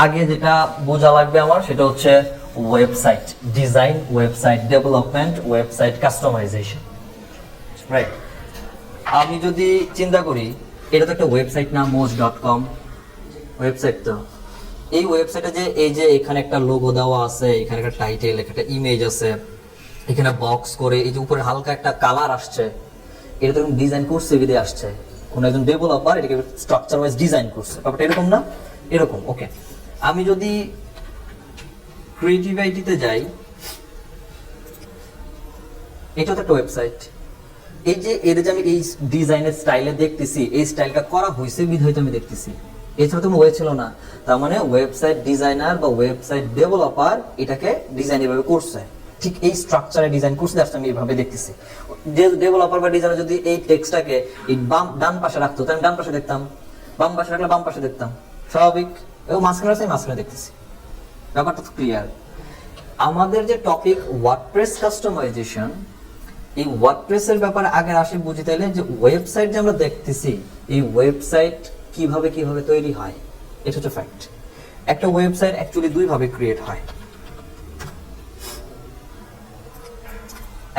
আগে যেটা বোঝা লাগবে আমার সেটা হচ্ছে website design, website development, website customization, right? আমি যদি চিন্তা করি এটা তো একটা ওয়েবসাইট না, moz.com ওয়েবসাইট। তো এই ওয়েবসাইটে যে এই যে এখানে একটা লোগো দেওয়া আছে, এখানে একটা টাইটেল, একটা ইমেজ আছে, এখানে বক্স করে এই যে উপরে হালকা একটা কালার আসছে, এটা তো ডিজাইন করছে বিদে আসছে কোন একজন ডেভেলপার, এটাকে স্ট্রাকচার ওয়াইজ ডিজাইন করছে, ব্যাপারটা এরকম না? এরকম। ওকে, আমি যদি ক্রিয়েটিভ আইটিতে যাই, এটা তো একটা ওয়েবসাইট। এই যে এর যে আমি এই ডিজাইনের স্টাইলে দেখতেছি, এই স্টাইলটা করা হয়েছে বিধায় আমি দেখতেছি, এছাড়া তো ওয়ে ছিল না। তার মানে ওয়েবসাইট ডিজাইনার বা ওয়েবসাইট ডেভেলপার এটাকে ডিজাইন এভাবে করছে, ঠিক এই স্ট্রাকচারে ডিজাইন করছে, জাস্ট আমি এইভাবে দেখতেছি। যে ডেভেলপার বা ডিজাইনার যদি এই টেক্সটটাকে এই ডান পাশে রাখতো, তাহলে আমি ডান পাশে দেখতাম, বাম পাশে রাখলে বাম পাশে দেখতাম, স্বাভাবিক। এবং মাঝখানে আছে, মাঝখানে দেখতেছি। ব্যাপারটা তো ক্লিয়ার। আমাদের যে টপিক ওয়ার্ডপ্রেস কাস্টমাইজেশন, এই ওয়ার্ডপ্রেসের ব্যাপারে আগে আসি বুঝি তাইলে যে ওয়েবসাইট যে আমরা দেখতেছি, এই ওয়েবসাইট কিভাবে কিভাবে তৈরি হয়, এটা হচ্ছে ফ্যাক্ট। একটা ওয়েবসাইট অ্যাকচুয়ালি দুই ভাবে ক্রিয়েট হয়।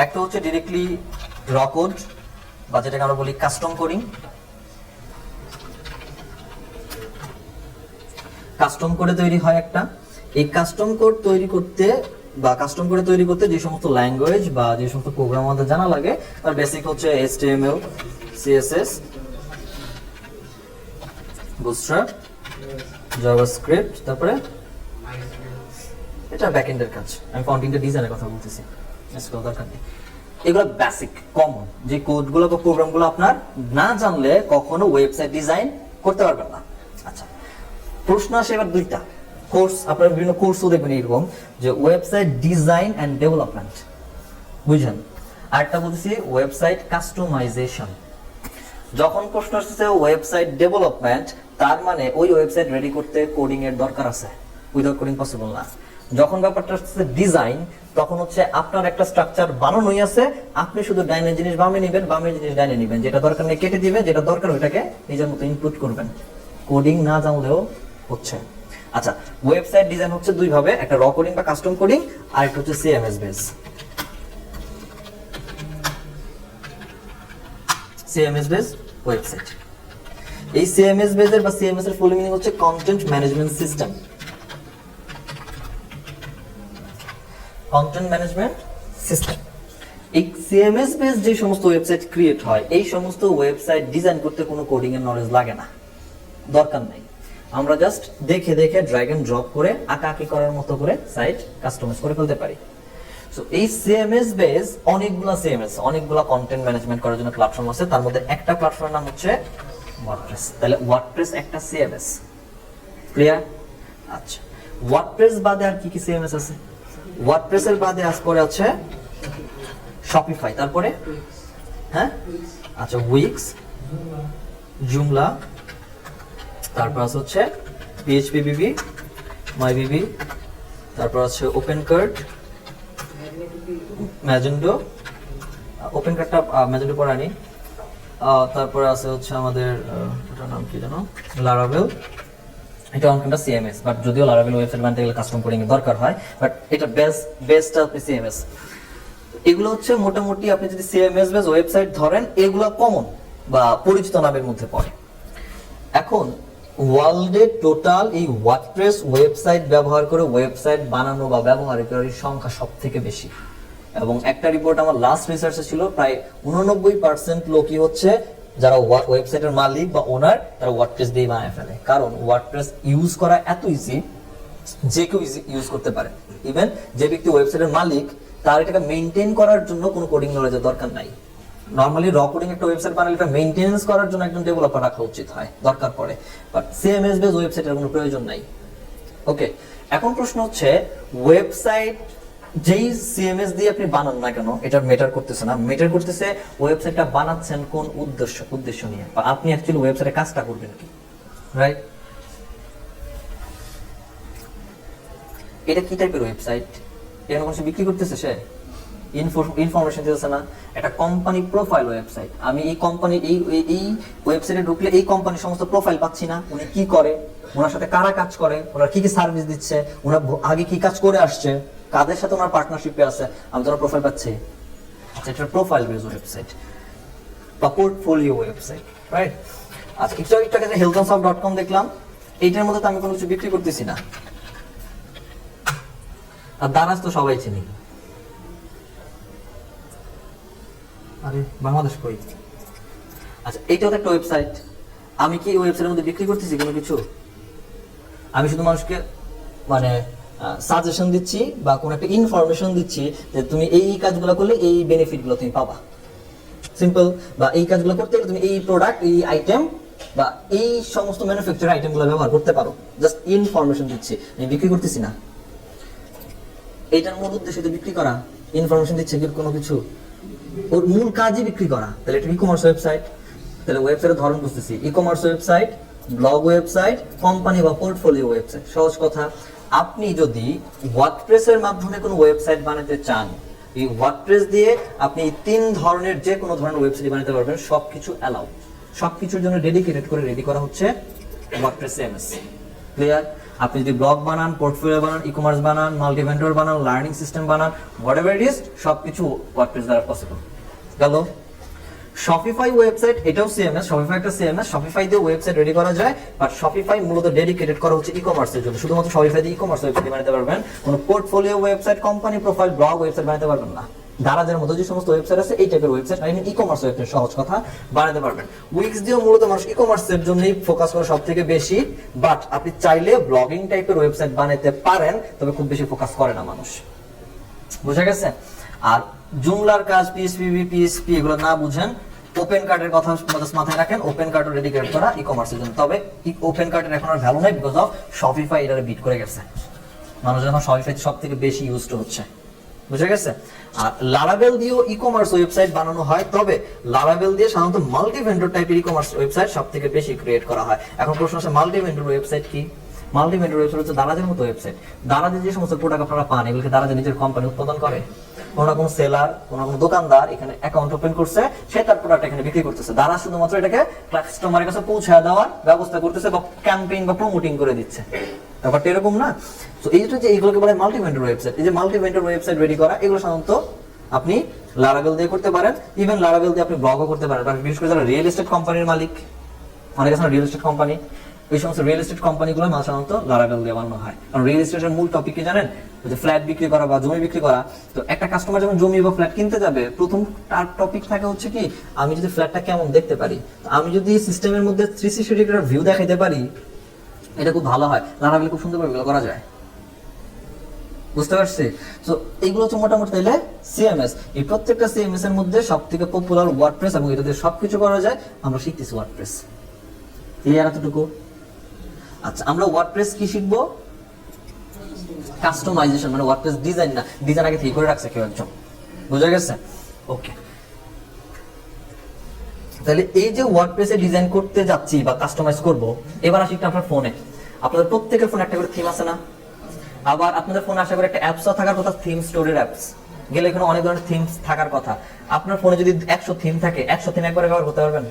একটা হচ্ছে ডিরেক্টলি র কোড বা যেটাকে আমরা বলি কাস্টম কোডিং। কাস্টম করে তৈরি হয় একটা। এই কাস্টম কোড তৈরি করতে বা কাস্টম করে তৈরি করতে যে সমস্ত ল্যাঙ্গুয়েজ বা যে সমস্ত প্রোগ্রাম আমাদের জানা লাগে, তার বেসিক হচ্ছে HTML, CSS, বুটস্ট্র্যাপ, জাভাস্ক্রিপ্ট, তারপরে এটা ব্যাকএন্ডের কাজ। আমি ফ্রন্ট-এন্ডের ডিজাইনের কথা বলতেছি, দরকার নেই। এগুলো বেসিক কমন যে কোডগুলো বা প্রোগ্রামগুলো আপনার না জানলে কখনো ওয়েবসাইট ডিজাইন করতে পারবেন না। আচ্ছা, প্রশ্ন আসে এবার দুইটা। কোর্স, আপনারা বিভিন্ন কোর্সও দেখবেন এরকম যে ওয়েবসাইট ডিজাইন এন্ড ডেভেলপমেন্ট, বুঝছেন? আরেকটা বলতেছি ওয়েবসাইট কাস্টমাইজেশন। যখন প্রশ্ন আসছে ওয়েবসাইট ডেভেলপমেন্ট, তার মানে ওই ওয়েবসাইট রেডি করতে কোডিং এর দরকার আছে, উইদাউট কোডিং পসিবল না। যখন ব্যাপারটা হচ্ছে ডিজাইন, তখন হচ্ছে আপনার একটা স্ট্রাকচার বানানোই আছে, আপনি শুধু ডাইনের জিনিস বামে নেবেন, বামের জিনিস ডাইনে নেবেন, যেটা দরকার নেই কেটে দিবেন, যেটা দরকার ওইটাকে নিজের মতো ইনপুট করবেন। কোডিং না জানলেও হচ্ছে। আচ্ছা, ওয়েবসাইট ডিজাইন হচ্ছে দুই ভাবে, একটা র কোডিং বা কাস্টম কোডিং, আর একটা হচ্ছে CMS base. CMS base website. এই সিএমএস বেসের বা সিএমএস এর ফুল মিনিং হচ্ছে content management system. Content management system. এই সিএমএস বেস যে সমস্ত ওয়েবসাইট ক্রিয়েট হয়, এই সমস্ত ওয়েবসাইট ডিজাইন করতে কোনো কোডিং এর নলেজ লাগে না, দরকার নাই। আমরা জাস্ট দেখে দেখে ড্র্যাগ এন্ড ড্রপ করে আঁকাআঁকি করার মতো করে সাইট কাস্টমাইজ করে ফেলতে পারি। সো এই সিএমএস বেস অনেকগুলা সিএমএস, অনেকগুলা কন্টেন্ট ম্যানেজমেন্ট করার জন্য প্ল্যাটফর্ম আছে, তার মধ্যে একটা প্ল্যাটফর্মের নাম হচ্ছে ওয়ার্ডপ্রেস। তাহলে ওয়ার্ডপ্রেস একটা সিএমএস, ক্লিয়ার? আচ্ছা, ওয়ার্ডপ্রেস বাদে আর কি কি সিএমএস আছে? ওয়ার্ডপ্রেসের বাদে আজ পরে আছে শপিফাই, তারপরে হ্যাঁ আচ্ছা উইক্স, জুমলা, তারপর আছে হচ্ছে PHP BB, MyBB, তারপর আছে ওপেনকার্ট, ম্যাজেন্ডো। ওপেনকার্টটা ম্যাজেন্ডো পরে আনি। তারপরে আছে হচ্ছে আমাদের ওটার নাম কি জানো, লারাভেল। এটা অনেকটা সিএমএস, বাট যদিও লারাভেল ওয়েবসাইট বানাতে গেলে কাস্টম কোডিং এর দরকার হয়, বাট এটা বেস্ট আপনি সিএমএস। এগুলো হচ্ছে মোটামুটি আপনি যদি সিএমএস বেস ওয়েবসাইট ধরেন, এগুলো কমন বা পরিচিত নামের মধ্যে পড়ে। এখন ওয়ার্ল্ডে টোটাল এই ওয়ার্ডপ্রেস ওয়েবসাইট ব্যবহার করে ওয়েবসাইট বানানো বা ব্যবহারকারীর সংখ্যা সবথেকে বেশি। এবং একটা রিপোর্ট আমার লাস্ট রিসার্চে ছিল, প্রায় 89% লোকই হচ্ছে যারা ওয়েবসাইটের মালিক বা ওনার, তারা ওয়ার্ডপ্রেস দিয়ে বানায় ফেলে। কারণ ওয়ার্ডপ্রেস ইউজ করা এত ইজি, যে কেউ ইউজ করতে পারে। ইভেন যে ব্যক্তি ওয়েবসাইটের মালিক, তার এটাকে মেইনটেইন করার জন্য কোনো কোডিং নলেজের দরকার নাই। নরমালি র কোডিং একটা ওয়েবসাইট বানালে এটা মেইনটেনেন্স করার জন্য একজন ডেভেলপার রাখা উচিত হয়, দরকার পড়ে, বাট সিএমএস বেস ওয়েবসাইটের কোনো প্রয়োজন নাই। ওকে, এখন প্রশ্ন হচ্ছে ওয়েবসাইট যেই সিএমএস দিয়ে আপনি বানান না কেন, এটা ম্যাটার করতেছে না, ম্যাটার করতেছে ওয়েবসাইটটা বানাচ্ছেন কোন উদ্দেশ্য নিয়ে, বা আপনি অ্যাকচুয়ালি ওয়েবসাইটে কাজটা করবেন কি, রাইট? এটা কি টাইপের ওয়েবসাইট? এখানে কোনো বিক্রি করতেছে সে? ইনফরমেশন দিতেছে না, একটা কোম্পানি প্রোফাইল ওয়েবসাইট। আমি এই কোম্পানি এই ওয়েবসাইটে ঢুকলে এই কোম্পানির সমস্ত প্রোফাইল পাচ্ছি না, উনি কি করে, ওনার সাথে কারা কাজ করে, ওনার কি কি সার্ভিস দিচ্ছে, ওনার আগে কি কাজ করে আসছে, কাদের সাথে ওনার পার্টনারশিপে আছে, আমি তো ওনার প্রোফাইল পাচ্ছি। আচ্ছা, এটা প্রোফাইল বেস ওয়েবসাইট বা পোর্টফোলিও ওয়েবসাইট, রাইট? আচ্ছা, একটু আগে healthonsoft.com দেখলাম, এইটার মধ্যে তো আমি কোনো কিছু বিক্রি করতেছি না। আর দারাজ তো সবাই চিনি, আরে বাংলাদেশ কই? আচ্ছা, এইটাও তো একটা ওয়েবসাইট, আমি কি ওয়েবসাইটের মধ্যে বিক্রি করতেছি কোনো কিছু? আমি শুধু মানুষকে মানে সাজেশন দিচ্ছি বা কোনো একটা ইনফরমেশন দিচ্ছি যে তুমি এই কাজগুলো করলে এই বেনিফিটগুলো তুমি পাবা, সিম্পল। বা এই কাজগুলো করতে গেলে তুমি এই প্রোডাক্ট, এই আইটেম বা এই সমস্ত ম্যানুফ্যাকচার আইটেমগুলো ব্যবহার করতে পারো, জাস্ট ইনফরমেশন দিচ্ছি, আমি বিক্রি করতেছি না। এইটার মূল উদ্দেশ্য তো বিক্রি করা, ইনফরমেশন দিচ্ছে কি কোনো কিছু, ওর মূল কাজই বিক্রি করা। তাহলে এটা ই-কমার্স ওয়েবসাইট। তাহলে ওয়েবসাইটের ধরন বুঝতেছি, e-commerce website, blog website, company বা পোর্টফোলিও ওয়েবসাইট। সহজ কথা, আপনি যদি ওয়ার্ডপ্রেসের মাধ্যমে কোনো ওয়েবসাইট বানাতে চান, এই ওয়ার্ডপ্রেস দিয়ে আপনি তিন ধরনের যে কোনো ধরনের ওয়েবসাইট বানাতে পারবেন, সবকিছু অ্যালাউ, সবকিছুর জন্য ডেডিকেটেড করে রেডি করা হচ্ছে ওয়ার্ডপ্রেস CMS। ক্লিয়ার? আপনি যদি ব্লগ বানান, পোর্টফোলিও বানান, ই-কমার্স বানান, মাল্টি ভেন্ডর বানান, লার্নিং সিস্টেম বানান, হোয়াটএভার ইট ইজ, সবকিছু ওয়ার্ডপ্রেস দ্বারা পসিবল। গেল? শপিফাই ওয়েবসাইট, এটাও CMS, শপিফাই একটা CMS, শপিফাই দিয়ে ওয়েবসাইট রেডি করা যায়, বাট শপিফাই মূলত ডেডিকেটেড করা হচ্ছে ই-কমার্সের জন্য, শুধুমাত্র শপিফাই দিয়ে ই-কমার্স ওয়েবসাইট বানাতে পারবেন, কোনো portfolio website, company profile, blog website বানাতে পারবেন না। দারাজের মতো যে সমস্ত ওয়েবসাইট আছে, এই টাইপের ওয়েবসাইট ই-কমার্স ওয়েবসাইট সহজ কথা বানাতে পারবেন। উইক্স দিয়েও মূলত মানুষ ই-কমার্সের জন্যই ফোকাস করে সবথেকে বেশি, বাট আপনি চাইলে ব্লগিং টাইপের ওয়েবসাইট বানাতে পারেন, তবে খুব বেশি ফোকাস করে না মানুষ। বুঝা গেছে? আর জুমলার কাজ, পিএসপি এগুলো না বুঝেন, ওপেন কার্টের কথা মাথায় রাখেন। ওপেন কার্ট ডেডিকেট করা ই-কমার্সের জন্য, তবে ওপেন কার্টের এখন আর ভ্যালু নাই, বিকজ অফ শপিফাই এটারে বিট করে গেছে। মানুষ এখন শপিফাই সবথেকে বেশি ইউজড হচ্ছে। বুঝা গেছে? আর লারাভেল দিয়েও ই-কমার্স ওয়েবসাইট বানানো হয়, তবে লারাভেল দিয়ে সাধারণত মাল্টি ভেন্ডর টাইপের ই-কমার্স ওয়েবসাইট সবথেকে বেশি ক্রিয়েট করা হয়। এখন প্রশ্ন আছে, মাল্টি ভেন্ডর ওয়েবসাইট কি? মাল্টি ভেন্ডর ওয়েবসাইট হচ্ছে দারাজের মতো ওয়েবসাইট। দারাজে যে সমস্ত প্রোডাক্ট আপনারা পান, এগুলোকে দারাজে নিজের কোম্পানি উৎপাদন করে। কোনো সেলার, কোনো দোকানদার এখানে অ্যাকাউন্ট ওপেন করছে, সে তার প্রোডাক্ট এখানে বিক্রি করতেছে। দারাজ শুধুমাত্র এটাকে কাস্টমারের কাছে পৌঁছে দেওয়ার ব্যবস্থা করতেছে বা ক্যাম্পেইন বা প্রমোটিং করে দিচ্ছে। ব্যাপারটা এরকম না? তো এই যে এইগুলোকে বলে মাল্টি ভেন্ডর ওয়েবসাইট। এই যে মাল্টি ভেন্ডর ওয়েবসাইট রেডি করা, এগুলো সাধারণত আপনি লারাভেল দিয়ে করতে পারেন। ইভেন লারাভেল দিয়ে আপনি ব্লগও করতে পারেন। বিশেষ করে যারা রিয়েল এস্টেট কোম্পানির মালিক, অনেক আছে রিয়েল এস্টেট কোম্পানি, ওই সমস্ত রিয়েল এস্টেট কোম্পানিগুলো সাধারণত লারাভেল দিয়ে বানানো হয়। কারণ রিয়েল এস্টেটের মূল টপিক কি জানেন? যে ফ্ল্যাট বিক্রি করা বা জমি বিক্রি করা। তো একটা কাস্টমার যখন জমি বা ফ্ল্যাট কিনতে যাবে, প্রথম তার টপিক থাকে হচ্ছে কি, আমি যদি ফ্ল্যাটটা কেমন দেখতে পারি, আমি যদি সিস্টেমের মধ্যে 360 ডিগ্রি ভিউ দেখাইতে পারি, এটা খুব ভালো হয়। লারাভেল খুব সুন্দরভাবে করা যায়। বুঝতে পারছি? তো এইগুলো হচ্ছে মোটামুটি তাইলে CMS। এই প্রত্যেকটা CMS এর মধ্যে সবথেকে পপুলার ওয়ার্ডপ্রেস, এবং এটাতে সবকিছু করা যায়। আমরা শিখতেছি ওয়ার্ডপ্রেস, এই আর এতটুকু। আচ্ছা, আমরা ওয়ার্ডপ্রেস কি শিখবো? কাস্টমাইজেশন, মানে ওয়ার্ডপ্রেস ডিজাইন না, ডিজাইন আগে থেকে করে রাখছে কেউ একজন। বুঝা গেছে? ওকে, তাহলে এই যে ওয়ার্ডপ্রেসে ডিজাইন করতে যাচ্ছি বা কাস্টমাইজ করব, এবার আসি আপনার ফোনে। আপনাদের প্রত্যেকের ফোনে একটা করে থিম আছে না? আবার আপনাদের ফোনে আশা করি একটা অ্যাপসও থাকার কথা, থিম স্টোরের অ্যাপস। গেলে এখানে অনেক ধরনের থিমস থাকার কথা। আপনার ফোনে যদি 100 থিম থাকে, 100 থিম একবারে ব্যবহার করতে পারবেন?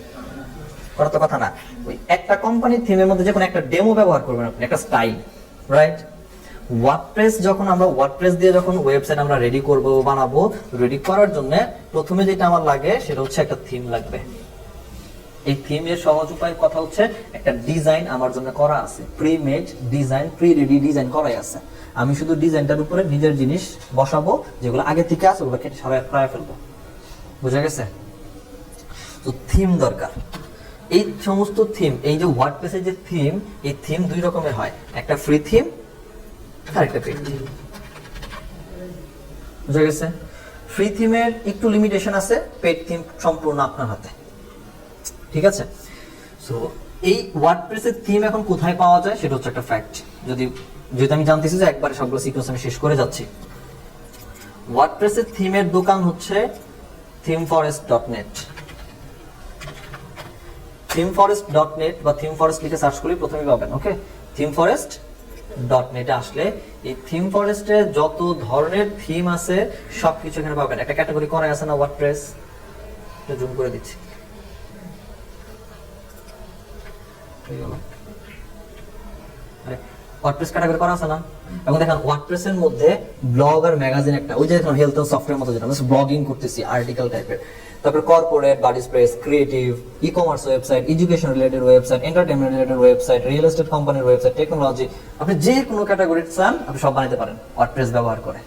করার তো কথা না। ওই একটা কোম্পানির থিমের মধ্যে যে কোনো একটা ডেমো ব্যবহার করবেন আপনি, একটা স্টাইল, রাইট? ওয়ার্ডপ্রেস যখন আমরা ওয়ার্ডপ্রেস দিয়ে যখন ওয়েবসাইট আমরা রেডি করব, বানাবো, রেডি করার জন্য প্রথমে যেটা আমার লাগে সেটা হচ্ছে একটা থিম লাগবে। এই থিমের সহজ উপায় কথা হচ্ছে, একটা ডিজাইন আমার জন্য করা আছে, pre made design, pre ready design করাই আছে। আমি শুধু ডিজাইনটার উপরে নিজের জিনিস বসাবো, যেগুলো আগে থেকে আছে ওগুলো কেটে সরাই ফেলবো। বুঝা গেছে? তো থিম দরকার। এই সমস্ত থিম, এই যে ওয়ার্ডপ্রেসের যে থিম, এই থিম দুই রকমের হয়, একটা ফ্রি থিম আর একটা পেইড থিম। বুঝা গেছে? ফ্রি থিমের একটু লিমিটেশন আছে, পেইড থিম সম্পূর্ণ আপনার হাতে। ঠিক আছে? সো এই ওয়ার্ডপ্রেসের থিম এখন কোথায় পাওয়া যায় সেটা হচ্ছে একটা ফ্যাক্ট। যেহেতু আমি জানতেছি যে একবারে সবগুলো সিকোয়েন্স আমি শেষ করে যাচ্ছি। ওয়ার্ডপ্রেসের থিমের দোকান হচ্ছে themeforest.net। themeforest.net বা themeforest লিখে সার্চ করলে প্রথমেই পাবেন। ওকে, themeforest .net আসলে এই থিম ফরেস্টে যত ধরনের থিম আছে সবকিছু এখানে পাবেন। একটা ক্যাটাগরি করা আছে না ওয়ার্ডপ্রেস, একটু জুম করে দিচ্ছি। ওয়ার্ডপ্রেস ক্যাটাগরি করা আছে না, এবং দেখেন ওয়ার্ডপ্রেসের মধ্যে ব্লগ আর ম্যাগাজিন একটা, ওই যে দেখুন হেলথ এন্ড সফটওয়্যার মতো যেটা আমরা ব্লগিং করতেছি আর্টিকেল টাইপের, তারপর কর্পোরেট, বডি স্প্রেস, creative, e-commerce website, education related website, entertainment related website, real estate কোম্পানির ওয়েবসাইট, টেকনোলজি, আপনি যে কোনো ক্যাটাগরি চান আপনি সব বানাতে পারেন ওয়ার্ডপ্রেস ব্যবহার করে।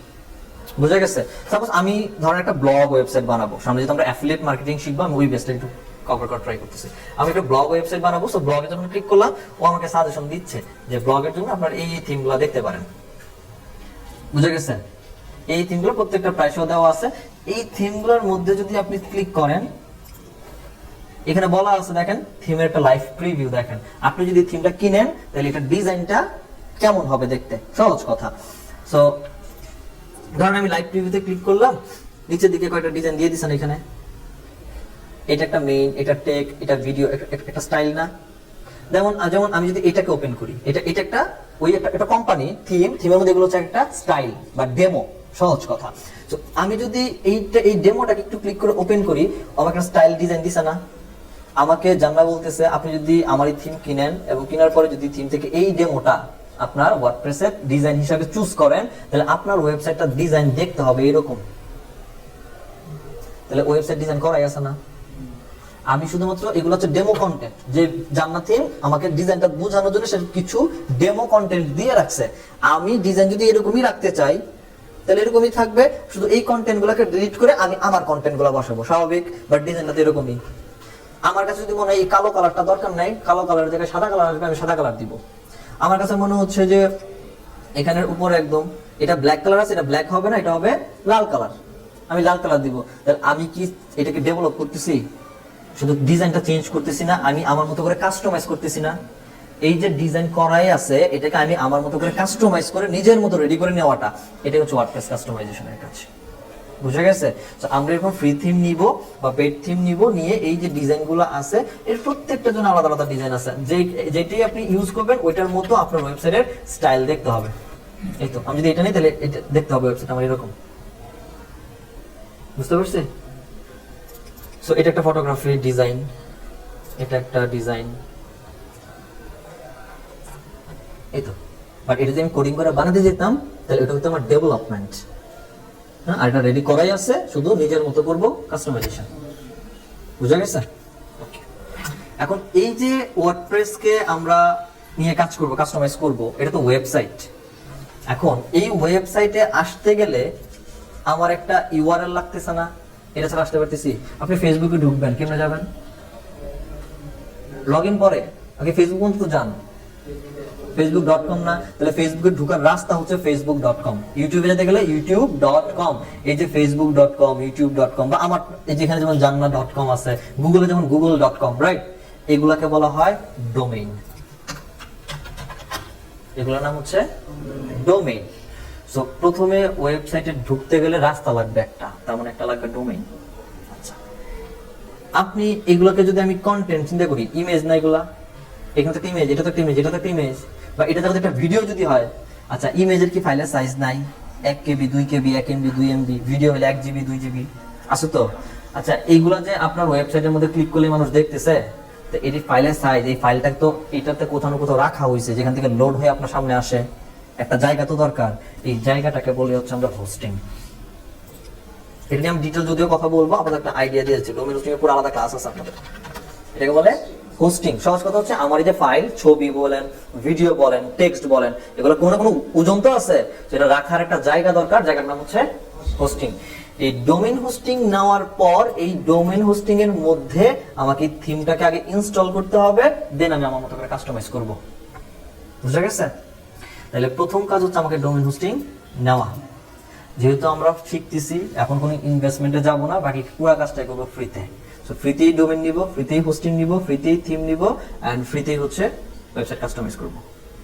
বুঝা গেছে? সাপোজ আমি ধরেন একটা ব্লগ ওয়েবসাইট বানাবো, সামনে যেহেতু আমরা অ্যাফিলিয়েট মার্কেটিং শিখবো, আমি ওই বেসটা একটু কভার করার ট্রাই করতেছি। আমি একটা ব্লগ ওয়েবসাইট বানাবো, সো ব্লগে যখন ক্লিক করলাম ও আমাকে সাজেশন দিচ্ছে যে ব্লগের জন্য আপনার এই থিমগুলো দেখতে পারেন। বুঝা গেছে? এই থিমগুলো প্রত্যেকটা প্রাইসও দেওয়া আছে। এই থিমগুলোর মধ্যে যদি আপনি ক্লিক করেন, এখানে বলা আছে দেখেন থিমের একটা লাইভ প্রিভিউ দেখেন। আপনি যদি থিমটা কিনেন তাহলে এটা ডিজাইনটা কেমন হবে দেখতে, সহজ কথা। সো ধরেন আমি লাইভ প্রিভিউতে ক্লিক করলাম, নিচের দিকে কয়েকটা ডিজাইন দিয়ে দিছেন এখানে। এটা একটা মেইন, এটা টেক, এটা ভিডিও, একটা স্টাইল না? যেমন আমি যদি এটাকে ওপেন করি, এটা একটা ওই একটা কোম্পানি থিমের মধ্যে এগুলো হচ্ছে একটা স্টাইল বা ডেমো, সহজ কথা। তো আমি যদি এই ডেমোটাকে একটু ক্লিক করে ওপেন করি, আমাকে একটা স্টাইল ডিজাইন দিছে না? আমাকে জানলা বলতেছে আপনি যদি আমার এই থিম কিনেন এবং কেনার পরে যদি থিম থেকে এই ডেমোটা আপনার ওয়ার্ডপ্রেসের ডিজাইন হিসাবে চুজ করেন, তাহলে আপনার ওয়েবসাইটটা ডিজাইন দেখতে হবে এরকম। তাহলে ওয়েবসাইট ডিজাইন করাই আছে না? আমি শুধুমাত্র এগুলো হচ্ছে ডেমো কন্টেন্ট, যে জান্নাত থিম আমাকে ডিজাইনটা বোঝানোর জন্য সে কিছু ডেমো কন্টেন্ট দিয়ে রাখছে। আমি ডিজাইন যদি এরকমই রাখতে চাই তাহলে এরকমই থাকবে, শুধু এই কন্টেন্টগুলোকে ডিলিট করে আমি আমার কন্টেন্টগুলো বসাবো, স্বাভাবিক। বাট ডিজাইনটা তো এরকমই। আমার কাছে যদি মনে হয় এই কালো কালারটা দরকার নাই, কালো কালারের জায়গায় সাদা কালার আসবে, আমি সাদা কালার দিব। আমার কাছে মনে হচ্ছে যে এখানের উপরে একদম এটা ব্ল্যাক কালার আছে, এটা ব্ল্যাক হবে না, এটা হবে লাল কালার, আমি লাল কালার দিব। তাহলে আমি কি এটাকে ডেভেলপ করতেছি? শুধু ডিজাইনটা চেঞ্জ করতেছি না, আমি আমার মতো করে কাস্টমাইজ করতেছি না? এই যে ডিজাইন করাই আছে এটাকে আমি আমার মতো করে কাস্টমাইজ করে নিজের মতো রেডি করে নেওয়াটা, এটাই হচ্ছে ওয়ার্ডপ্রেস কাস্টমাইজেশনের কাজ। বুঝা গেছে? তো আমরা এরকম ফ্রি থিম নিব বা পেড থিম নিব, নিয়ে এই যে ডিজাইনগুলো আছে এর প্রত্যেকটা জন্য আলাদা আলাদা ডিজাইন আছে, যেটাই আপনি ইউজ করবেন ওইটার মতো আপনার ওয়েবসাইটের স্টাইল দেখতে হবে। এই তো আমি যদি এটা নিই তাহলে এটা দেখতে হবে ওয়েবসাইট আমার এরকম। বুঝতে পারছি? সো এটা একটা ফটোগ্রাফি ডিজাইন, এটা একটা ডিজাইন, এই তো। বাট এটা যদি আমি কোডিং করে বানাতে যেতাম তাহলে এটা হতো আমার ডেভেলপমেন্ট। হ্যাঁ, আর এটা রেডি করাই আছে, শুধু নিজের মতো করব কাস্টমাইজেশন। বুঝা গেছে? এখন এই যে ওয়ার্ডপ্রেসকে আমরা নিয়ে কাজ করব, কাস্টমাইজ করব, এটা তো ওয়েবসাইট। এখন এই ওয়েবসাইটে আসতে গেলে আমার একটা ইউআরএল লাগতেছে না? এটা ছাড়া আসতে পারতেছি? আপনি ফেসবুকে ঢুকবেন, কেমনে যাবেন? লগইন পরে আগে ফেসবুক পর্যন্ত যান, facebook.com না? তাহলে ফেসবুকে ঢোকার রাস্তা হচ্ছে facebook.com। ইউটিউবে যেতে গেলে youtube.com। এই যে facebook.com, youtube.com, বা আমার এই যেখানে যেমন janna.com আছে, গুগলে যেমন google.com, রাইট? এগুলাকে বলা হয় ডোমেইন। এগুলোর নাম হচ্ছে ডোমেইন। সো প্রথমে ওয়েবসাইটে ঢুকতে গেলে রাস্তা লাগবে একটা, তেমন একটা লাগবে ডোমেইন। আচ্ছা, আপনি এগুলোকে যদি আমি কন্টেন্ট চিন্তা করি, ইমেজ না এগুলা, এখানে তো একটা ইমেজ, এটা তো একটা ইমেজ, এটা তো একটা ইমেজ, বা এটা যদি একটা ভিডিও যদি হয়, আচ্ছা ইমেজের কি ফাইলের সাইজ নাই? 1 KB, 2 KB, 1 MB, 2 MB, video হলে 1 GB, 2 GB আছে তো? আচ্ছা এইগুলা যে আপনার ওয়েবসাইটের মধ্যে ক্লিক করলে মানুষ দেখতেছে, তো এটি ফাইলের সাইজ, এই ফাইলটা তো এটাতে কোথাও না কোথাও রাখা হয়েছে যেখান থেকে লোড হয়ে আপনার সামনে আসে, একটা জায়গা তো দরকার। এই জায়গাটাকে বলে হচ্ছে আমরা হোস্টিং। এটা নিয়ে আমি ডিটেল যদিও কথা বলবো, আপনাদের একটা আইডিয়া দিয়েছি, ডোমেইন হোস্টিং এর পুরো আলাদা ক্লাস আছে আপনাদের। এটাকে বলে হোস্টিং। সহজ কথা হচ্ছে আমার এই যে ফাইল, ছবি বলেন, ভিডিও বলেন, টেক্সট বলেন, এগুলো কোনো না কোনো ওজন তো আছে, সেটা রাখার একটা জায়গা দরকার, জায়গার নাম হচ্ছে হোস্টিং। এই ডোমেইন হোস্টিং নেওয়ার পর এই ডোমেইন হোস্টিং এর মধ্যে আমাকে থিমটাকে আগে ইনস্টল করতে হবে, দেন আমি আমার মতো করে কাস্টমাইজ করব। বুঝা গেছে? তাহলে প্রথম কাজ হচ্ছে আমাকে ডোমেইন হোস্টিং নেওয়া। যেহেতু আমরা শিখতেছি, এখন কোনো ইনভেস্টমেন্টে যাব না, বাকি পুরো কাজটাই করবো ফ্রিতে। সো ফ্রিতেই ডোমেইন নিব, ফ্রিতেই হোস্টিং নিব, ফ্রিতেই থিম নিব, এন্ড ফ্রিতেই হচ্ছে ওয়েবসাইট কাস্টমাইজ করব।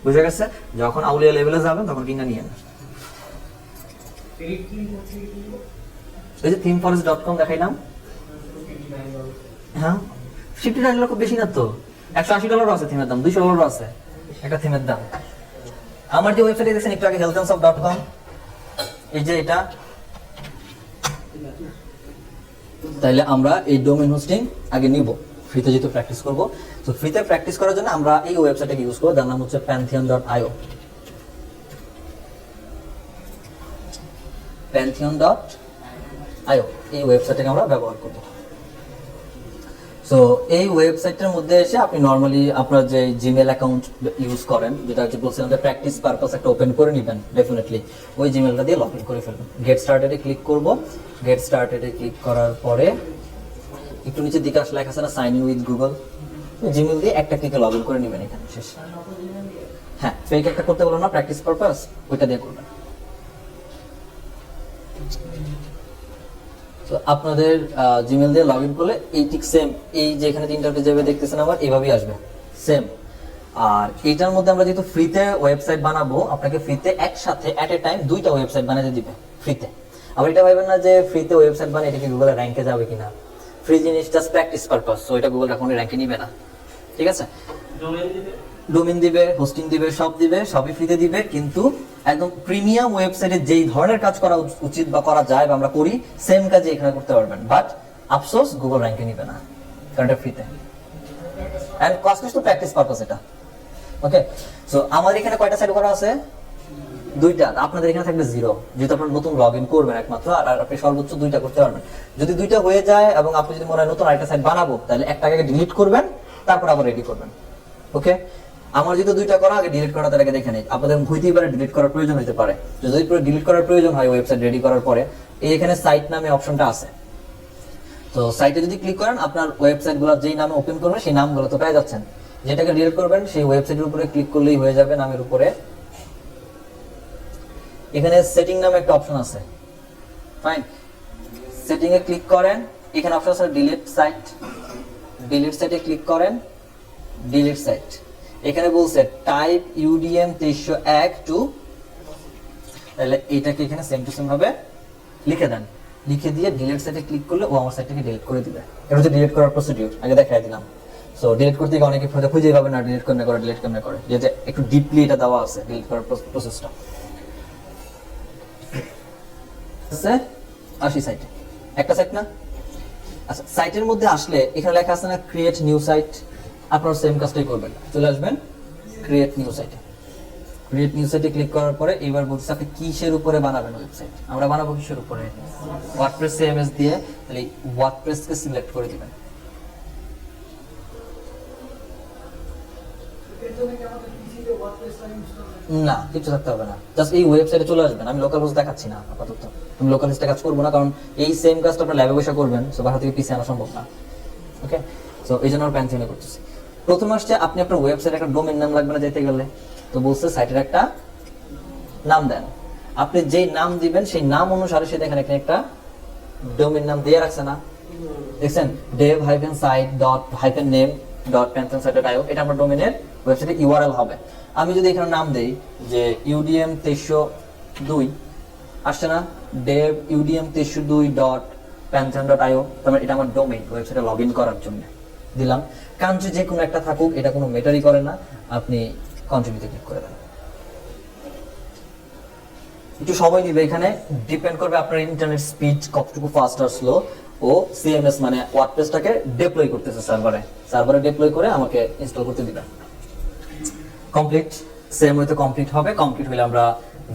বুঝা গেছে? যখন আউলিয়া লেভেলে যাবেন তখন কিনা নিয়ে নেন। এই যে themeforest.com দেখাইলাম, হ্যাঁ $59 খুব বেশি না তো? $180 আছে থিমের দাম, $200 আছে একটা থিমের দাম। আমার যে ওয়েবসাইটে দেখছেন একটু আগে healthandsoft.com, এই যে এটা, তাইলে আমরা এই ডোমেইন হোস্টিং আগে নিব, ফ্রিতে যেহেতু প্র্যাকটিস করব। তো ফ্রিতে প্র্যাকটিস করার জন্য আমরা এই ওয়েবসাইটটাকে ইউজ করব, যার নাম হচ্ছে pantheon.io। pantheon.io এই ওয়েবসাইটটাকে আমরা ব্যবহার করব। সো এই ওয়েবসাইটের মধ্যে এসে আপনি নরমালি আপনার যে জিমেল অ্যাকাউন্ট ইউজ করেন, যেটা হচ্ছে বলছিলাম যে প্র্যাকটিস পারপাস একটা ওপেন করে নেবেন, ডেফিনেটলি ওই জিমেলটা দিয়ে লগ ইন করে ফেলবেন। গেট স্টার্টেডে ক্লিক করব। গেট স্টার্টেডে ক্লিক করার পরে একটু নিচের দিকে আসলে লেখা আছে না sign in with Google, Gmail দিয়ে একটা ক্লিকে লগ ইন করে নেবেন, এখানে শেষ। হ্যাঁ, ফেক একটা করতে বলো না, প্র্যাকটিস পারপাস, ওইটা দিয়ে করবেন। তো আপনাদের জিমেল দিয়ে লগ ইন করলে এই ঠিক সেম, এই যে এখানে তিনটা যাবে দেখতেছেন আমার, এইভাবেই আসবে সেম। আর এইটার মধ্যে আমরা যেহেতু ফ্রিতে ওয়েবসাইট বানাবো, আপনাকে ফ্রিতে একসাথে এট এ টাইম দুইটা ওয়েবসাইট বানাতে দিবে ফ্রিতে। আবার এটা ভাবেন না যে ফ্রিতে ওয়েবসাইট বানিয়ে এটা কি গুগলের র্যাঙ্কে যাবে কিনা, ফ্রি জিনিস জাস্ট প্র্যাকটিস পারপাস, সো এটা গুগল কখনো র্যাঙ্কে নিবে না, ঠিক আছে? ডোমেইন দিবে, হোস্টিং দিবে, সব দিবে, সবই ফ্রিতে দিবে, কিন্তু একদম প্রিমিয়াম ওয়েবসাইটে যেই ধরনের কাজ করা উচিত বা করা যায় বা আমরা করি, সেম কাজই এখানে করতে পারবেন। বাট আফসোস গুগল র্যাঙ্কে নিবে না, কারণ এটা ফ্রিতে। And costless to practice purpose এটা। ওকে, সো আমার এখানে কয়টা সাইট করা আছে? দুইটা। আপনাদের এখানে থাকবে জিরো, যেহেতু আপনারা নতুন লগ ইন করবেন একমাত্র, আর আপনি সর্বোচ্চ দুইটা করতে পারবেন। যদি দুইটা হয়ে যায় এবং আপনি যদি মনে হয় নতুন আরেকটা সাইট বানাবো, তাহলে একটাকে ডিলিট করবেন, তারপর আবার রেডি করবেন। ওকে, আমার যেহেতু দুইটা করা, আগে ডিলিট করা তার আগে দেখে নেই। আপনাদের হইতেই পারে ডিলিট করার প্রয়োজন হতে পারে, যদি ডিলিট করার প্রয়োজন হয় ওয়েবসাইট রেডি করার পরে, এখানে সাইট নামে অপশনটা আছে। তো সাইটে যদি ক্লিক করেন, আপনার ওয়েবসাইটগুলো যেই নামে ওপেন করবেন সেই নামগুলো তো পেয়ে যাচ্ছেন। যেটাকে ডিলিট করবেন সেই ওয়েবসাইটের উপরে ক্লিক করলেই হয়ে যাবে, নামের উপরে। এখানে সেটিং নামে একটা অপশন আছে, ফাইন। সেটিং এ ক্লিক করেন, এখানে অপশন আছে ডিলিট সাইট। ডিলিট সাইটে ক্লিক করেন, ডিলিট সাইট। এখানে বলছে টাইপ UDM 2301 টু, তাহলে এটাকে এখানে সেম টু সেম ভাবে লিখে দেন। লিখে দিয়ে ডিলিট সাইটে ক্লিক করলে ও আমার সাইটটাকে ডিলিট করে দিবে। এটা হচ্ছে ডিলিট করার প্রসিডিউর, আগে দেখাই দিলাম। সো ডিলিট করতে গিয়ে অনেকে খুঁজে পাবে না ডিলিট কেমনে করে, ডিলিট কেমনে করে, যেটা একটু ডিপলি এটা দেওয়া আছে ডিলিট করার প্রসেসটা। আসি সাইটে, একটা সাইট না? আচ্ছা, সাইটের মধ্যে আসলে এখানে লেখা আছে না ক্রিয়েট নিউ সাইট, আপনারা সেম কাজটাই করবেন, চলে আসবেন ক্রিয়েট নিউ সাইটে। ক্রিয়েট নিউ সাইটে ক্লিক করার পরে এবার বলছে আপনি কিসের উপরে বানাবেন ওয়েবসাইট। আমরা বানাবো কিসের উপরে? ওয়ার্ডপ্রেস CMS দিয়ে। তাহলে ওয়ার্ডপ্রেসকে সিলেক্ট করে দিবেন। না, কিছু থাকতে হবে না, জাস্ট এই ওয়েবসাইটে চলে আসবেন। আমি লোকাল হোস্ট দেখাচ্ছি না আপাতত, আমি লোকাল হোস্টে কাজ করবো না, কারণ এই সেম কাজটা আপনার ল্যাবে বসে করবেন, সো বাসা থেকে পিছিয়ে আনা সম্ভব না। ওকে, সো এই জন্য আমরা প্যান্থিয়নে করতেছি। প্রথম আসছে আপনি আপনার ওয়েবসাইটে একটা ডোমেইন নাম লাগবে না যেতে গেলে, তো বলছে সাইটের একটা নাম দেন। আপনি যেই নাম দিবেন সেই নাম অনুসারে সে দেখেন এখানে একটা ডোমেইন নাম দিয়ে রাখছে না, দেখছেন dev-site.name.pantheonsite.io, এটা আমার ডোমেইনের ওয়েবসাইটের URL হবে। আমি যদি এখানে নাম দেই যে UDM 2302, আসছে না dev UDM 2302.pantheon.io, তাহলে এটা আমার ডোমেইন, ওয়েবসাইটে লগ ইন করার জন্য দিলাম। কান্ট্রি যে কোনো একটা থাকুক, এটা কোনো ম্যাটারই করে না, আপনি কন্টিনিউতে ক্লিক করে দেন। একটু সময় নিবে, এখানে ডিপেন্ড করবে আপনার ইন্টারনেট স্পিড কতটুকু ফাস্ট আর স্লো। ও CMS মানে ওয়ার্ডপ্রেসটাকে ডিপ্লয় করতেছে সার্ভারে ডিপ্লয় করে আমাকে ইনস্টল করতে দিবেন। কমপ্লিট, সেম ওয়েতে কমপ্লিট হবে। কমপ্লিট হলে আমরা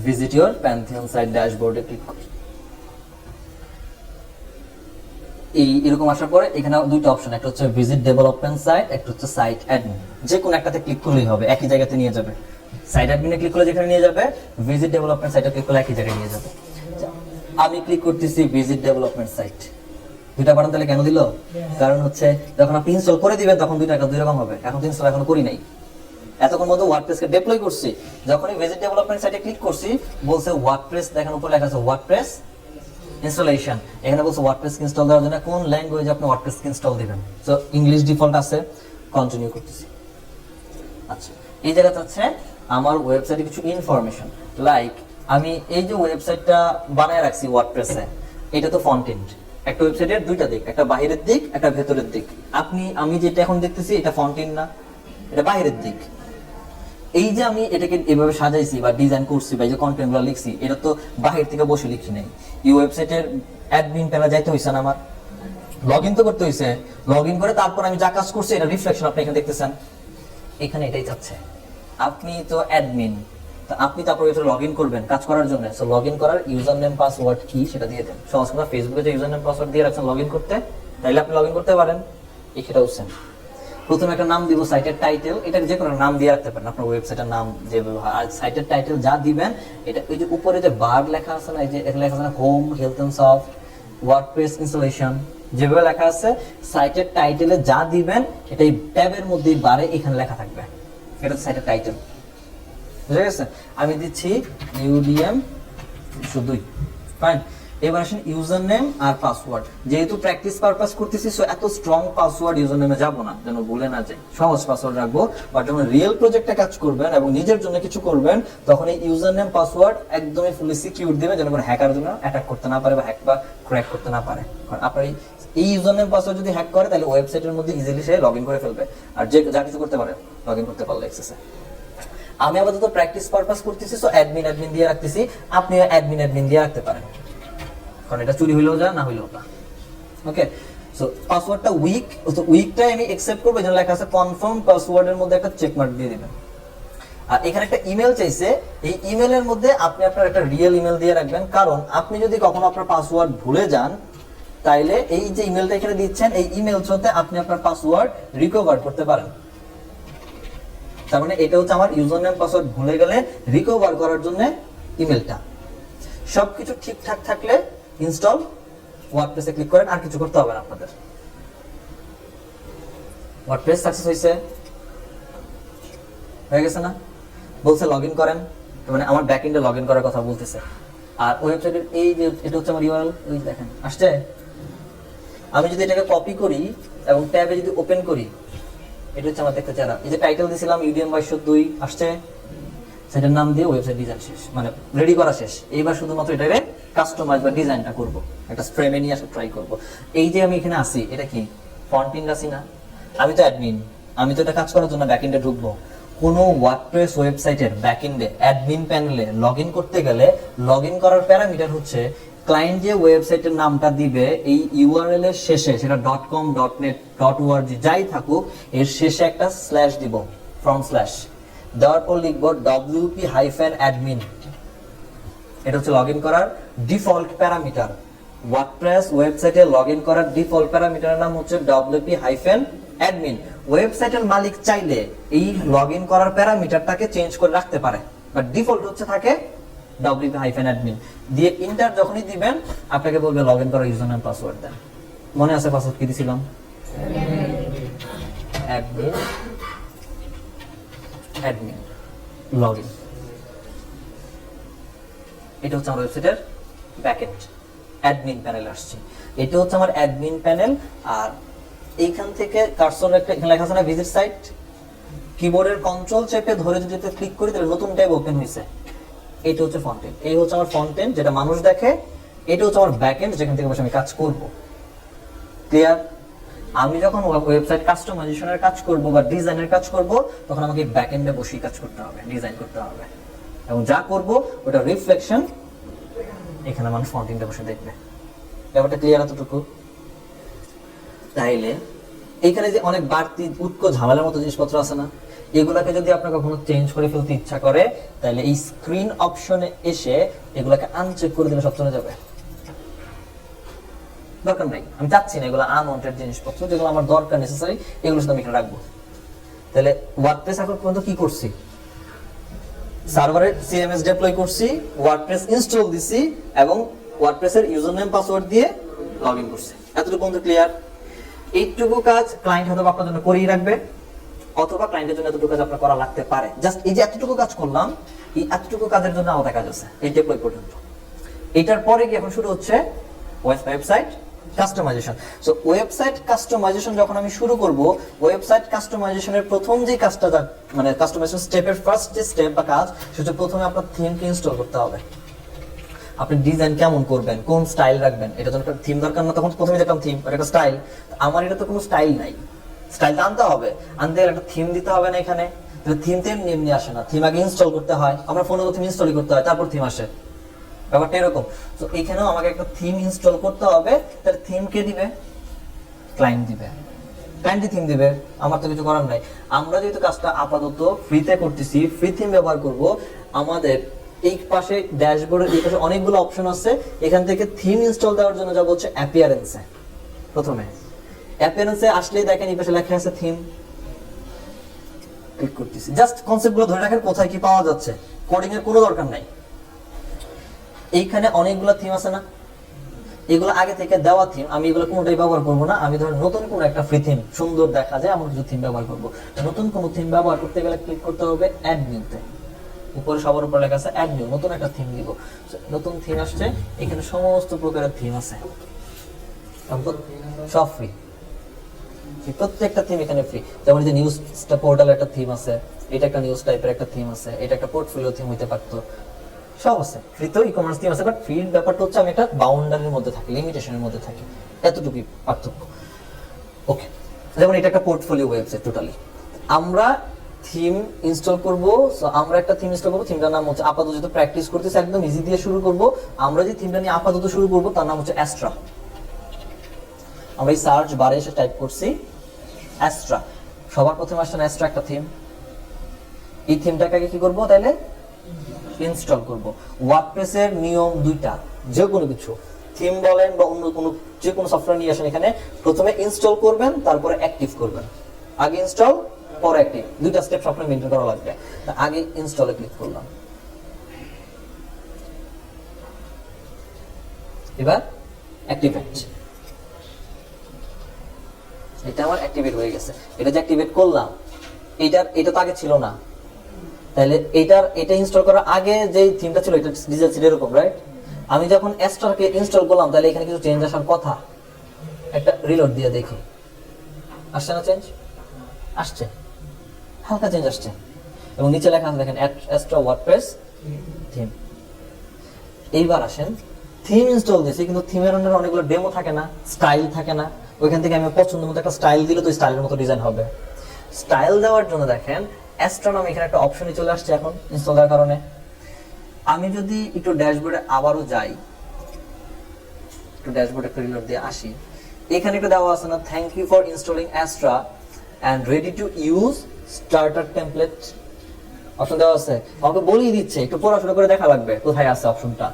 ভিজিট ইওর প্যান্থিয়ন সাইট ড্যাশবোর্ডে ক্লিক করি। এরকম আসার পরে এখানে দুইটা অপশন, একটা হচ্ছে ভিজিট ডেভেলপমেন্ট সাইট, একটা হচ্ছে সাইট অ্যাডমিন। যে কোনো একটাতে ক্লিক করলেই হবে, একই জায়গাতে নিয়ে যাবে। সাইট অ্যাডমিনে ক্লিক করলে যেখানে নিয়ে যাবে, ভিজিট ডেভেলপমেন্ট সাইটে ক্লিক করলে একই জায়গায় নিয়ে যাবে। আমি ক্লিক করতেছি ভিজিট ডেভেলপমেন্ট সাইট। দুইটা বাটন তাহলে কেন দিল? কারণ হচ্ছে যখন আপনি ইনস্টল করে দিবেন তখন দুই রকম হবে। এখন তো ইনস্টল এখনো করি নাই, এতক্ষণ মধ্যে ওয়ার্ডপ্রেসকে ডিপ্লয় করছি। যখনই ভিজিট ডেভেলপমেন্ট সাইটে ক্লিক করছি বলছে ওয়ার্ডপ্রেস, দেখেন উপরে লেখা আছে ওয়ার্ডপ্রেস ইনস্টলেশন। এখানে বলছে ওয়ার্ডপ্রেস ইনস্টল দেওয়ার জন্য কোন ল্যাঙ্গুয়েজে আপনি ওয়ার্ডপ্রেস ইনস্টল দিবেন। সো ইংলিশ ডিফল্ট আছে, কন্টিনিউ করতেছি। আচ্ছা, এই জায়গাতে হচ্ছে আমার ওয়েবসাইটে কিছু ইনফরমেশন, লাইক আমি এই যে ওয়েবসাইটটা বানায় রাখছি ওয়ার্ডপ্রেসে, এটা তো ফ্রন্ট এন্ড। একটা ওয়েবসাইটের দুইটা দিক, একটা বাহিরের দিক, একটা ভেতরের দিক। আমি যেটা এখন দেখতেছি এটা ফ্রন্ট এন্ড না, এটা বাহিরের দিক। এই যে আমি এটাকে এভাবে সাজাইছি বা ডিজাইন করছি বা এই যে কন্টেন্টগুলো লিখছি, এটা তো বাহির থেকে বসে লিখি নাই। এই ওয়েবসাইটের অ্যাডমিন প্যানেলে যাইতে হইছে না আমার, লগ ইন তো করতে হইছে। লগ ইন করে তারপর আমি যা কাজ করছি এটা রিফ্লেকশন আপনি এখানে দেখতেছেন, এখানে এটাই যাচ্ছে। আপনি তো অ্যাডমিন, তো আপনি তারপর ওয়েবসাইটে লগ ইন করবেন কাজ করার জন্য। সো লগ ইন করার ইউজার নেম পাসওয়ার্ড কি সেটা দিয়ে দেন। সহজ কথা, ফেসবুকে যে ইউজার নেম পাসওয়ার্ড দিয়ে রাখছেন লগ ইন করতে, তাইলে আপনি লগ ইন করতে পারেন। এটা হচ্ছে প্রথমে একটা নাম দিব, সাইটের টাইটেল, এটা যে কোনো নাম দিয়ে রাখতে পারেন আপনার ওয়েবসাইটের নাম যে ব্যবহার। আর সাইটের টাইটেল যা দিবেন, এটা ওই যে উপরে যে বার লেখা আছে না, এই যে লেখা আছে না home, health and soft, WordPress installation, যেভাবে লেখা আছে সাইটের টাইটেলে যা দিবেন এটা এই ট্যাবের মধ্যে বারে এখানে লেখা থাকবে। এটা সাইটের টাইটেল, বুঝা গেছে? আমি দিচ্ছি ইউডিএম 2, ফাইন। এবার আসেন ইউজার নেম আর পাসওয়ার্ড। যেহেতু প্র্যাকটিস পারপাস করতেছি, সো এত স্ট্রং পাসওয়ার্ড ইউজার নেমে যাবো না, যেন ভুলে না যায়। সহজ পাসওয়ার্ড রাখবো। বাট যখন রিয়েল প্রজেক্টে কাজ করবেন এবং নিজের জন্য কিছু করবেন, তখন এই ইউজার নেম পাসওয়ার্ড একদমই ফুলি সিকিউর দিবেন, যেন কোনো হ্যাকার জন্য অ্যাটাক করতে না পারে বা হ্যাক বা ক্র্যাক করতে না পারে। কারণ আপনার এই ইউজার নেম পাসওয়ার্ড যদি হ্যাক করে, তাহলে ওয়েবসাইটের মধ্যে ইজিলি সে লগ ইন করে ফেলবে। আর যে যা কিছু করতে পারে, লগ ইন করতে পারলে এক্সেসে। আমি আপাতত প্র্যাকটিস পারপাস করতেছি, সো অ্যাডমিন দিয়ে রাখতেছি। আপনিও অ্যাডমিন দিয়ে রাখতে পারেন, কারণ এটা চুরি হইলেও যা, না হইলেও না। ওকে, সো পাসওয়ার্ডটা উইক, তো উইকটাই আমি অ্যাকসেপ্ট করব। যেন লেখা আছে কনফার্ম পাসওয়ার্ডের মধ্যে একটা চেক মার্ক দিয়ে দিবেন। আর এখানে একটা ইমেল চাইছে, এই ইমেলের মধ্যে আপনি আপনার একটা রিয়েল ইমেল দিয়ে রাখবেন। কারণ আপনি যদি কখনো আপনার পাসওয়ার্ড ভুলে যান, তাইলে এই যে ইমেলটা এখানে দিচ্ছেন, এই ইমেল থ্রুতে আপনি আপনার পাসওয়ার্ড রিকভার করতে পারেন। তার মানে এটা হচ্ছে আমার ইউজার নেম পাসওয়ার্ড ভুলে গেলে রিকভার করার জন্য ইমেলটা। সবকিছু ঠিকঠাক থাকলে ইনস্টল ওয়ার্ডপ্রেসে ক্লিক করেন, আর কিছু করতে হবে না আপনাদের। ওয়ার্ডপ্রেস সাকসেস হয়ে গেছে না? বলছে লগ ইন করেন, মানে আমার ব্যাকএন্ডে লগ ইন করার কথা বলতেছে। আর ওয়েবসাইটের এই যে এটা হচ্ছে আমার ইউআরএল, ওই দেখেন আসছে। আমি যদি এটাকে কপি করি এবং ট্যাবে যদি ওপেন করি, এটা হচ্ছে আমার দেখতে চারা। এই যে টাইটেল দিয়েছিলাম ইউডিএম 22 আসছে, সেটার নাম দিয়ে ওয়েবসাইট ডিজাইন শেষ, মানে রেডি করা শেষ। এইবার শুধুমাত্র এটাকে কাস্টমাইজ বা ডিজাইনটা করব, একটা ফ্রেমে নিয়ে আসে ট্রাই করব। এই যে আমি এখানে আসি, এটা কি ফন্টিন আছি না? আমি তো অ্যাডমিন, আমি তো এটা কাজ করার জন্য ব্যাকএন্ডে ঢুকবো। কোনো ওয়ার্ডপ্রেস ওয়েবসাইটের ব্যাকএন্ডে অ্যাডমিন প্যানেলে লগ ইন করতে গেলে লগ ইন করার প্যারামিটার হচ্ছে ক্লায়েন্ট যে ওয়েবসাইটের নামটা দিবে, এই ইউআরএল এর শেষে সেটা .com, .net, .org যাই থাকুক, এর শেষে একটা স্ল্যাশ দিব, ফ্রন্ট স্ল্যাশ দেওয়ার পর লিখবো wp-admin। এটা হচ্ছে লগ ইন করার ডিফল্ট প্যারামিটার। ওয়ার্ডপ্রেস ওয়েবসাইটে লগ ইন করার ডিফল্ট প্যারামিটারের নাম হচ্ছে wp-admin। ওয়েবসাইটের মালিক চাইলে এই লগ ইন করার প্যারামিটারটাকে চেঞ্জ করে রাখতে পারে, বাট ডিফল্ট হচ্ছে থাকে wp-admin দিয়ে ইন্টার যখনই দিবেন, আপনাকে বলবে লগ ইন করার ইউজার নেম পাসওয়ার্ড দেন। মনে আছে পাসওয়ার্ড কি দিয়েছিলাম? admin log in. এটা হচ্ছে আমার ওয়েবসাইটের ব্যাকএন্ড অ্যাডমিন প্যানেল আসছে। এটা হচ্ছে আমার অ্যাডমিন প্যানেল। আর এইখান থেকে কার্সর একটা এখানে লেখা আছে না ভিজিট সাইট, কিবোর্ডের কন্ট্রোল চেপে ধরে যদি ক্লিক করি তাহলে নতুন ট্যাব ওপেন হইছে। এটা হচ্ছে ফন্টেন্ট, এই হচ্ছে আমার ফন্টেন্ট যেটা মানুষ দেখে। এটা হচ্ছে আমার ব্যাকএন্ড যেখান থেকে বসে আমি কাজ করব। ক্লিয়ার? আমি যখন ওয়েবসাইট কাস্টমাইজেশনের কাজ করব বা ডিজাইনের কাজ করব, তখন আমাকে ব্যাকএন্ডে বসে কাজ করতে হবে, ডিজাইন করতে হবে, এবং যা করব ওটা রিফ্লেকশন এখানে মানুষ ফন্টিংটা বসে দেখবে। ব্যাপারটা ক্লিয়ার এতটুকু? তাইলে এইখানে যে অনেক বাড়তি উৎকো ঝামেলার মতো জিনিসপত্র আছে না, এগুলাকে যদি আপনার কখনো চেঞ্জ করে ফেলতে ইচ্ছা করে, তাহলে এই স্ক্রিন অপশনে এসে এগুলাকে আনচেক করে দিলে সব চলে যাবে। দরকার নাই, আমি চাচ্ছি না এগুলো আনওয়ান্টেড জিনিসপত্র, যেগুলো আমার দরকার নেসেসারি এগুলো শুধু আমি এখানে রাখবো। তাহলে ওয়ার্ডপ্রেস এখন পর্যন্ত কি করছি? সার্ভারে সিএমএস ডিপ্লয় করছি, ওয়ার্ডপ্রেস ইনস্টল দিছি, এবং ওয়ার্ডপ্রেসের ইউজার নেম পাসওয়ার্ড দিয়ে লগ ইন করছি। এতটুকু পর্যন্ত ক্লিয়ার? এইটুকু কাজ ক্লায়েন্ট হয়তো আপনার জন্য করেই রাখবে, অথবা ক্লায়েন্টের জন্য এতটুকু কাজ আপনার করা লাগতে পারে। জাস্ট এই যে এতটুকু কাজ করলাম, এই এতটুকু কাজের জন্য আলাদা কাজ আছে এই ডিপ্লয় পর্যন্ত। এটার পরে কি এখন শুরু হচ্ছে website customization. So website customization যখন আমি শুরু করব, ওয়েবসাইট কাস্টমাইজেশনের প্রথম যে কাজটা, মানে কাস্টমাইজেশন স্টেপের ফার্স্ট যে স্টেপ বা কাজ, সেটা প্রথমে আপনার থিমকে ইনস্টল করতে হবে। আপনি ডিজাইন কেমন করবেন, কোন স্টাইল রাখবেন, এটা তো একটা থিম দরকার না? তখন প্রথমে যেরকম থিম, একটা স্টাইল। আমার এটা তো কোনো স্টাইল নাই, স্টাইলটা আনতে হবে। আনতে গেলে একটা থিম দিতে হবে না এখানে? থিম তো এমনি আসে না, থিম আগে ইনস্টল করতে হয়, আমরা ফোনে তো থিম ইনস্টলই করতে হয়, তারপর থিম আসে, ব্যাপারটা এরকম। তো এখানেও আমাকে একটা থিম ইনস্টল করতে হবে, তাহলে থিম কে দিবে? ক্লায়েন্ট দিবে, ক্লায়েন্টই থিম দিবে, আমার তো কিছু করার নাই। আমরা যেহেতু কাজটা আপাতত ফ্রিতে করতেছি, ফ্রি থিম ব্যবহার করব, আমাদের এই পাশে ড্যাশবোর্ডের এই পাশে অনেকগুলো অপশন আছে, এখান থেকে থিম ইনস্টল দেওয়ার জন্য যাব হচ্ছে অ্যাপিয়ারেন্সে। প্রথমে অ্যাপিয়ারেন্সে আসলেই দেখেন এই পাশে লেখা আছে থিম, ক্লিক করতেছি। জাস্ট কনসেপ্টগুলো ধরে রাখেন কোথায় কি পাওয়া যাচ্ছে, কোডিং এর কোনো দরকার নাই। এইখানে অনেকগুলো থিম আছে না, এগুলো আগে থেকে দেওয়া থিম, আমি এগুলো কোনোটাই ব্যবহার করব না। আমি ধরেন নতুন কোনো একটা ফ্রি থিম, সুন্দর দেখা যায় এমন কিছু থিম ব্যবহার করব। নতুন কোনো থিম ব্যবহার করতে গেলে ক্লিক করতে হবে অ্যাড নিউতে, উপরে সবার উপর লেখা আছে অ্যাড নিউ, নতুন একটা থিম দিব। নতুন থিম আসছে, এখানে সমস্ত প্রকারের থিম আছে, সব ফ্রি, প্রত্যেকটা থিম এখানে ফ্রি। যেমন যে নিউজ পোর্টাল একটা থিম আছে, এটা একটা নিউজ টাইপের একটা থিম আছে, এটা একটা পোর্টফোলিও থিম হইতে পারতো, সব আছে ফ্রি। তো ই-কমার্স থিম আছে, বাট ফ্রির ব্যাপারটা হচ্ছে আমি একটা বাউন্ডারির মধ্যে থাকি, লিমিটেশনের মধ্যে থাকি, এতটুকুই পার্থক্য। ওকে, যেমন এটা একটা পোর্টফোলিও ওয়েবসাইট টোটালি। আমরা থিম ইনস্টল করব, সো আমরা একটা থিম ইনস্টল করব, থিমটার নাম হচ্ছে, আপাতত যেহেতু প্র্যাকটিস করতেছি একদম ইজি দিয়ে শুরু করব, আমরা যে থিমটা নিয়ে আপাতত শুরু করব তার নাম হচ্ছে অ্যাস্ট্রা। আমরা এই সার্চ বারে এসে টাইপ করছি অ্যাস্ট্রা, সবার প্রথমে আসছে অ্যাস্ট্রা একটা থিম। এই থিমটাকে আগে কি করব তাহলে? ইনস্টল করব। ওয়ার্ডপ্রেসের নিয়ম দুইটা, যে কোনো কিছু থিম বলেন বা অন্য কোনো যে কোনো সফটওয়্যার নিয়ে আসেন, এখানে প্রথমে ইনস্টল করবেন, তারপরে অ্যাক্টিভ করবেন। আগে ইনস্টল পরে অ্যাক্টিভ, দুইটা স্টেপ সবসময় মেইনটেইন করা লাগবে। আগে ইনস্টলে ক্লিক করলাম, এবার অ্যাক্টিভেট, এটা আমার অ্যাক্টিভেট হয়ে গেছে। এটা যে অ্যাক্টিভেট করলাম, এটা তো আগে ছিল না, তাহলে এটা ইনস্টল করার আগে যে থিমটা ছিল এটা ডিজাইন ছিল এরকম, রাইট? আমি যখন অ্যাস্ট্রাকে ইনস্টল করলাম, তাহলে এখানে কিছু চেঞ্জ আসার কথা। একটা রিলোড দিয়ে দেখি, আসছে না চেঞ্জ? আসছে, হালকা চেঞ্জ আসছে। এবং নিচে লেখা আছে দেখেন অ্যাস্ট্রা ওয়ার্ডপ্রেস থিম। এইবার আসেন, থিম ইনস্টল দিয়েছি, কিন্তু থিমের আন্ডারে অনেকগুলো ডেমো থাকে না, স্টাইল থাকে না। ওইখান থেকে আমি পছন্দ মতো একটা স্টাইল দিলে তো স্টাইলের মতো ডিজাইন হবে। স্টাইল দেওয়ার জন্য দেখেন অ্যাস্ট্রোনমি এখানে একটা অপশনই চলে আসছে এখন ইনস্টল দেওয়ার কারণে। আমি যদি একটু ড্যাশবোর্ডে আবারও যাই, একটু ড্যাশবোর্ডে একটা রিলোড দিয়ে আসি, এখানে একটা দেওয়া আছে না, thank you for installing Astra and ready to use starter template option দেওয়া আছে। আমাকে বলেই দিচ্ছে, একটু পড়াশোনা করে দেখা লাগবে কোথায় আছে অপশনটা।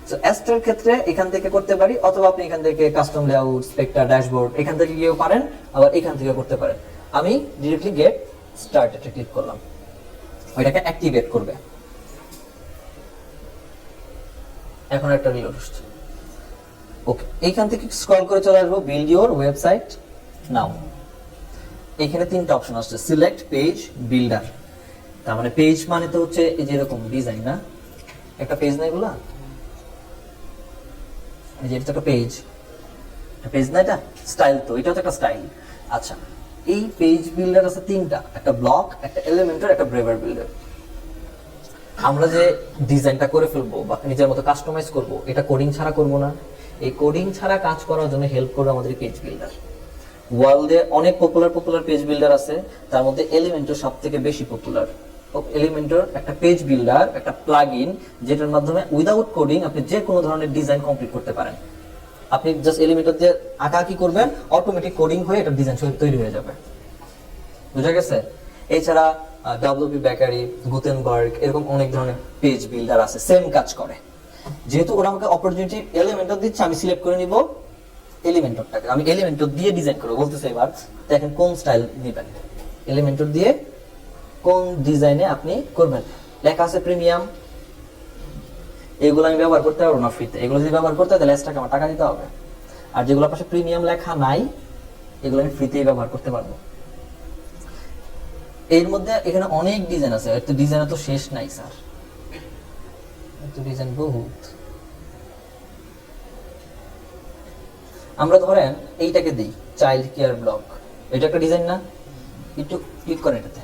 সো অ্যাস্ট্রার ক্ষেত্রে এখান থেকে করতে পারি, অথবা আপনি এখান থেকে কাস্টম লেআউট, স্পেক্টার, ড্যাশবোর্ড এখান থেকে গিয়েও পারেন, আবার এখান থেকে করতে পারেন। আমি ডিরেক্টলি গেট স্টার্টেড ক্লিক করলাম, ওইটাকে অ্যাক্টিভেট করবে। এখন একটা রিলোড আসছে। ওকে, এইখান থেকে স্ক্রল করে চলে আসবো বিল্ড ইওর ওয়েবসাইট নাও। এখানে তিনটা অপশন আসছে, সিলেক্ট পেজ বিল্ডার। তার মানে পেজ মানে তো হচ্ছে এই যে এরকম ডিজাইন না, একটা পেজ না এগুলা, এই যে এটা একটা পেজ, পেজ না এটা স্টাইল, তো এটাও তো একটা স্টাইল। আচ্ছা, এই পেজ বিল্ডার আছে তিনটা, একটা ব্লক, একটা এলিমেন্টর, একটা ব্রেভার বিল্ডার। আমরা যে ডিজাইনটা করে ফেলবো বা নিজের মতো কাস্টমাইজ করব, এটা কোডিং ছাড়া করব না। এই কোডিং ছাড়া কাজ করার জন্য হেল্প করবে আমাদের পেজ বিল্ডার। ওয়ার্ল্ডে অনেক পপুলার পেজ বিল্ডার আছে, তার মধ্যে এলিমেন্টর সবথেকে বেশি পপুলার। এলিমেন্টর একটা পেজ বিল্ডার, একটা প্লাগইন, যেটার মাধ্যমে উইদাউট কোডিং আপনি যে কোনো ধরনের ডিজাইন কমপ্লিট করতে পারেন। আপনি জাস্ট এলিমেন্টর দিয়ে আঁকাআঁকি করবেন, অটোমেটিক কোডিং হয়ে এটা ডিজাইন তৈরি হয়ে যাবে। বুঝা গেছে? এছাড়া ডব্লিউপি বেকারি, গুটেনবার্গ এরকম অনেক ধরনের পেজ বিল্ডার আছে, সেম কাজ করে। যেহেতু ওরা আমাকে অপরচুনিটি এলিমেন্টর দিচ্ছে, আমি সিলেক্ট করে নিব এলিমেন্টরটাকে, আমি এলিমেন্টর দিয়ে ডিজাইন করব। বলতেছে এবার দেখেন কোন স্টাইল নেবেন, এলিমেন্টর দিয়ে কোন ডিজাইনে আপনি করবেন। লেখা আছে প্রিমিয়াম, এগুলো আমি ব্যবহার করতে পারবো না ফ্রিতে, এগুলো যদি ব্যবহার করতে হয় তাহলে এক্সট্রা আমার টাকা দিতে হবে। আর যেগুলো পাশে প্রিমিয়াম লেখা নাই, এগুলো আমি ফ্রিতেই ব্যবহার করতে পারবো। এর মধ্যে এখানে অনেক ডিজাইন আছে, এত ডিজাইন তো শেষ নাই স্যার, এত ডিজাইন বহুত। আমরা ধরেন এইটাকে দিই চাইল্ড কেয়ার ব্লক, এটা একটা ডিজাইন না? একটু ক্লিক করেন এটাতে,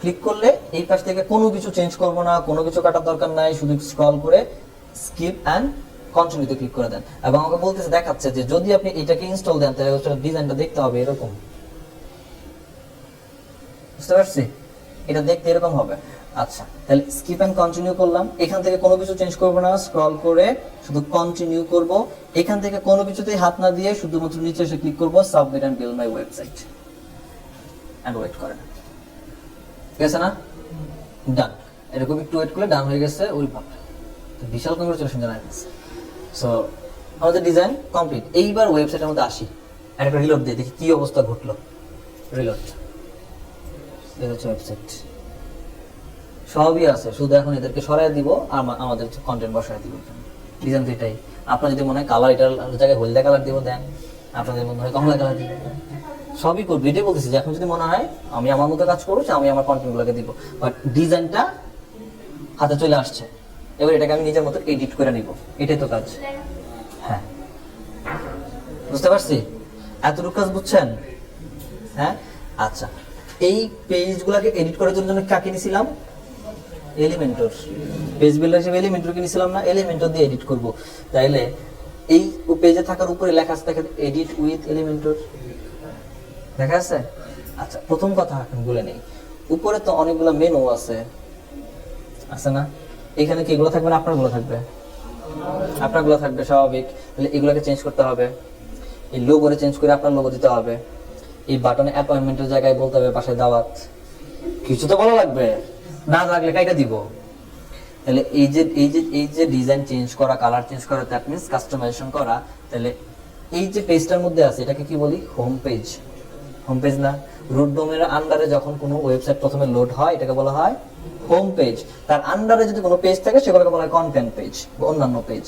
ক্লিক করলে এই পাশ থেকে কোনো কিছু চেঞ্জ করবো না, কোনো কিছু কাটার দরকার নাই, শুধু স্ক্রল করে স্কিপ অ্যান্ড কন্টিনিউতে ক্লিক করে দেন। এবং আমাকে বলতেছে, দেখাচ্ছে যে যদি আপনি এটাকে ইনস্টল দেন তাহলে ডিজাইনটা দেখতে হবে এরকম। বুঝতে পারছি? এটা দেখতে এরকম হবে। আচ্ছা, তাহলে স্কিপ এন্ড কন্টিনিউ করলাম, এখান থেকে কোনো কিছু চেঞ্জ করব না, স্ক্রল করে শুধু কন্টিনিউ করব, এখান থেকে কোনো কিছুতেই হাত না দিয়ে শুধুমাত্র নিচে এসে ক্লিক করব submit and build my website and wait করেন। ঠিক আছে না? ডান। এরকম একটু ওয়েট করলে ডান হয়ে গেছে। ওই বাপ, তো বিশাল কংগ্রেচুলেশন জানাইতেছি। সো আমাদের ডিজাইন কমপ্লিট। এইবার ওয়েবসাইটের মধ্যে আসি, একটা রিলোড দিয়ে দেখি কি অবস্থা ঘটলো। রিলোড, এই হচ্ছে ওয়েবসাইট, সবই আছে, শুধু এখন এদেরকে সরাই দিব আর আমাদের কন্টেন্ট বসায় দিব। ডিজাইন তো এটাই। আপনার যদি মনে হয় কালার এটার জায়গায় হলদে কালার দিব দেন, আপনাদের মনে হয় কমলা কালার দিব, সবই করবো। এটাই বলতেছি যে এখন যদি মনে হয় আমি আমার মতো কাজ করবো, আমি আমার কন্টেন্ট গুলোকে দিব, বাট ডিজাইনটা হাতে চলে আসছে। এবার এটাকে আমি নিজের মতো এডিট করে নিব, এটাই তো কাজ। হ্যাঁ, বুঝতে পারছি? এতটুকু কাজ বুঝছেন? হ্যাঁ, আচ্ছা। এই পেজগুলোকে এডিট করার জন্য কাকে নিছিলাম? এলিমেন্টর। পেজ বিল্ডার হিসেবে এলিমেন্টরকে নিছিলাম না? এলিমেন্টর দিয়ে এডিট করব। তাইলে এই পেজে থাকার উপরে লেখা আছে, দেখেন এডিট উইথ এলিমেন্টর দেখা আছে। আচ্ছা, প্রথম কথা এখন বলে নেই, উপরে তো অনেকগুলো মেনু আছে না? এখানে কি এগুলো থাকবে না আপনারগুলো থাকবে? আপনারগুলো থাকবে স্বাভাবিক। তাহলে এগুলোকে চেঞ্জ করতে হবে, এই লোগোরে চেঞ্জ করে আপনার লোগো দিতে হবে, এই বাটনে অ্যাপয়েন্টমেন্টের জায়গায় বলতে হবে পাশে দাওয়াত, কিছু তো বলা লাগবে, না লাগলে কাইটা দিব। তাহলে এই যে ডিজাইন চেঞ্জ করা, কালার চেঞ্জ করা, দ্যাট মিন্স কাস্টমাইজেশন করা। তাহলে এই যে পেজটার মধ্যে আছে এটাকে কি বলি? Home page. হোম পেজ না? রুট ডোমেনের আন্ডারে যখন কোনো ওয়েবসাইট প্রথমে লোড হয় এটাকে বলা হয় হোম পেজ। তার আন্ডারে যদি কোনো পেজ থাকে সেগুলোকে বলা হয় কন্টেন্ট পেজ বা অন্যান্য পেজ।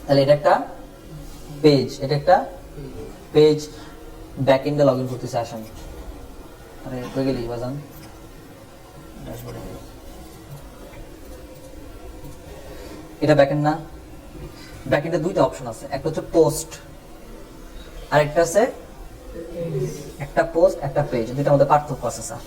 তাহলে এটা একটা পেজ, এটা একটা পেজ। ব্যাক এন্ডে লগইন করতেছে, আসেন। আরে হয়ে গেলি বাজান, ড্যাশবোর্ডে এটা ব্যাকএন্ড না? ব্যাকএন্ডে দুইটা অপশন আছে, একটা হচ্ছে পোস্ট আর একটা আছে একটা পোস্ট একটা পেজ। দুইটার মধ্যে পার্থক্য আছে স্যার।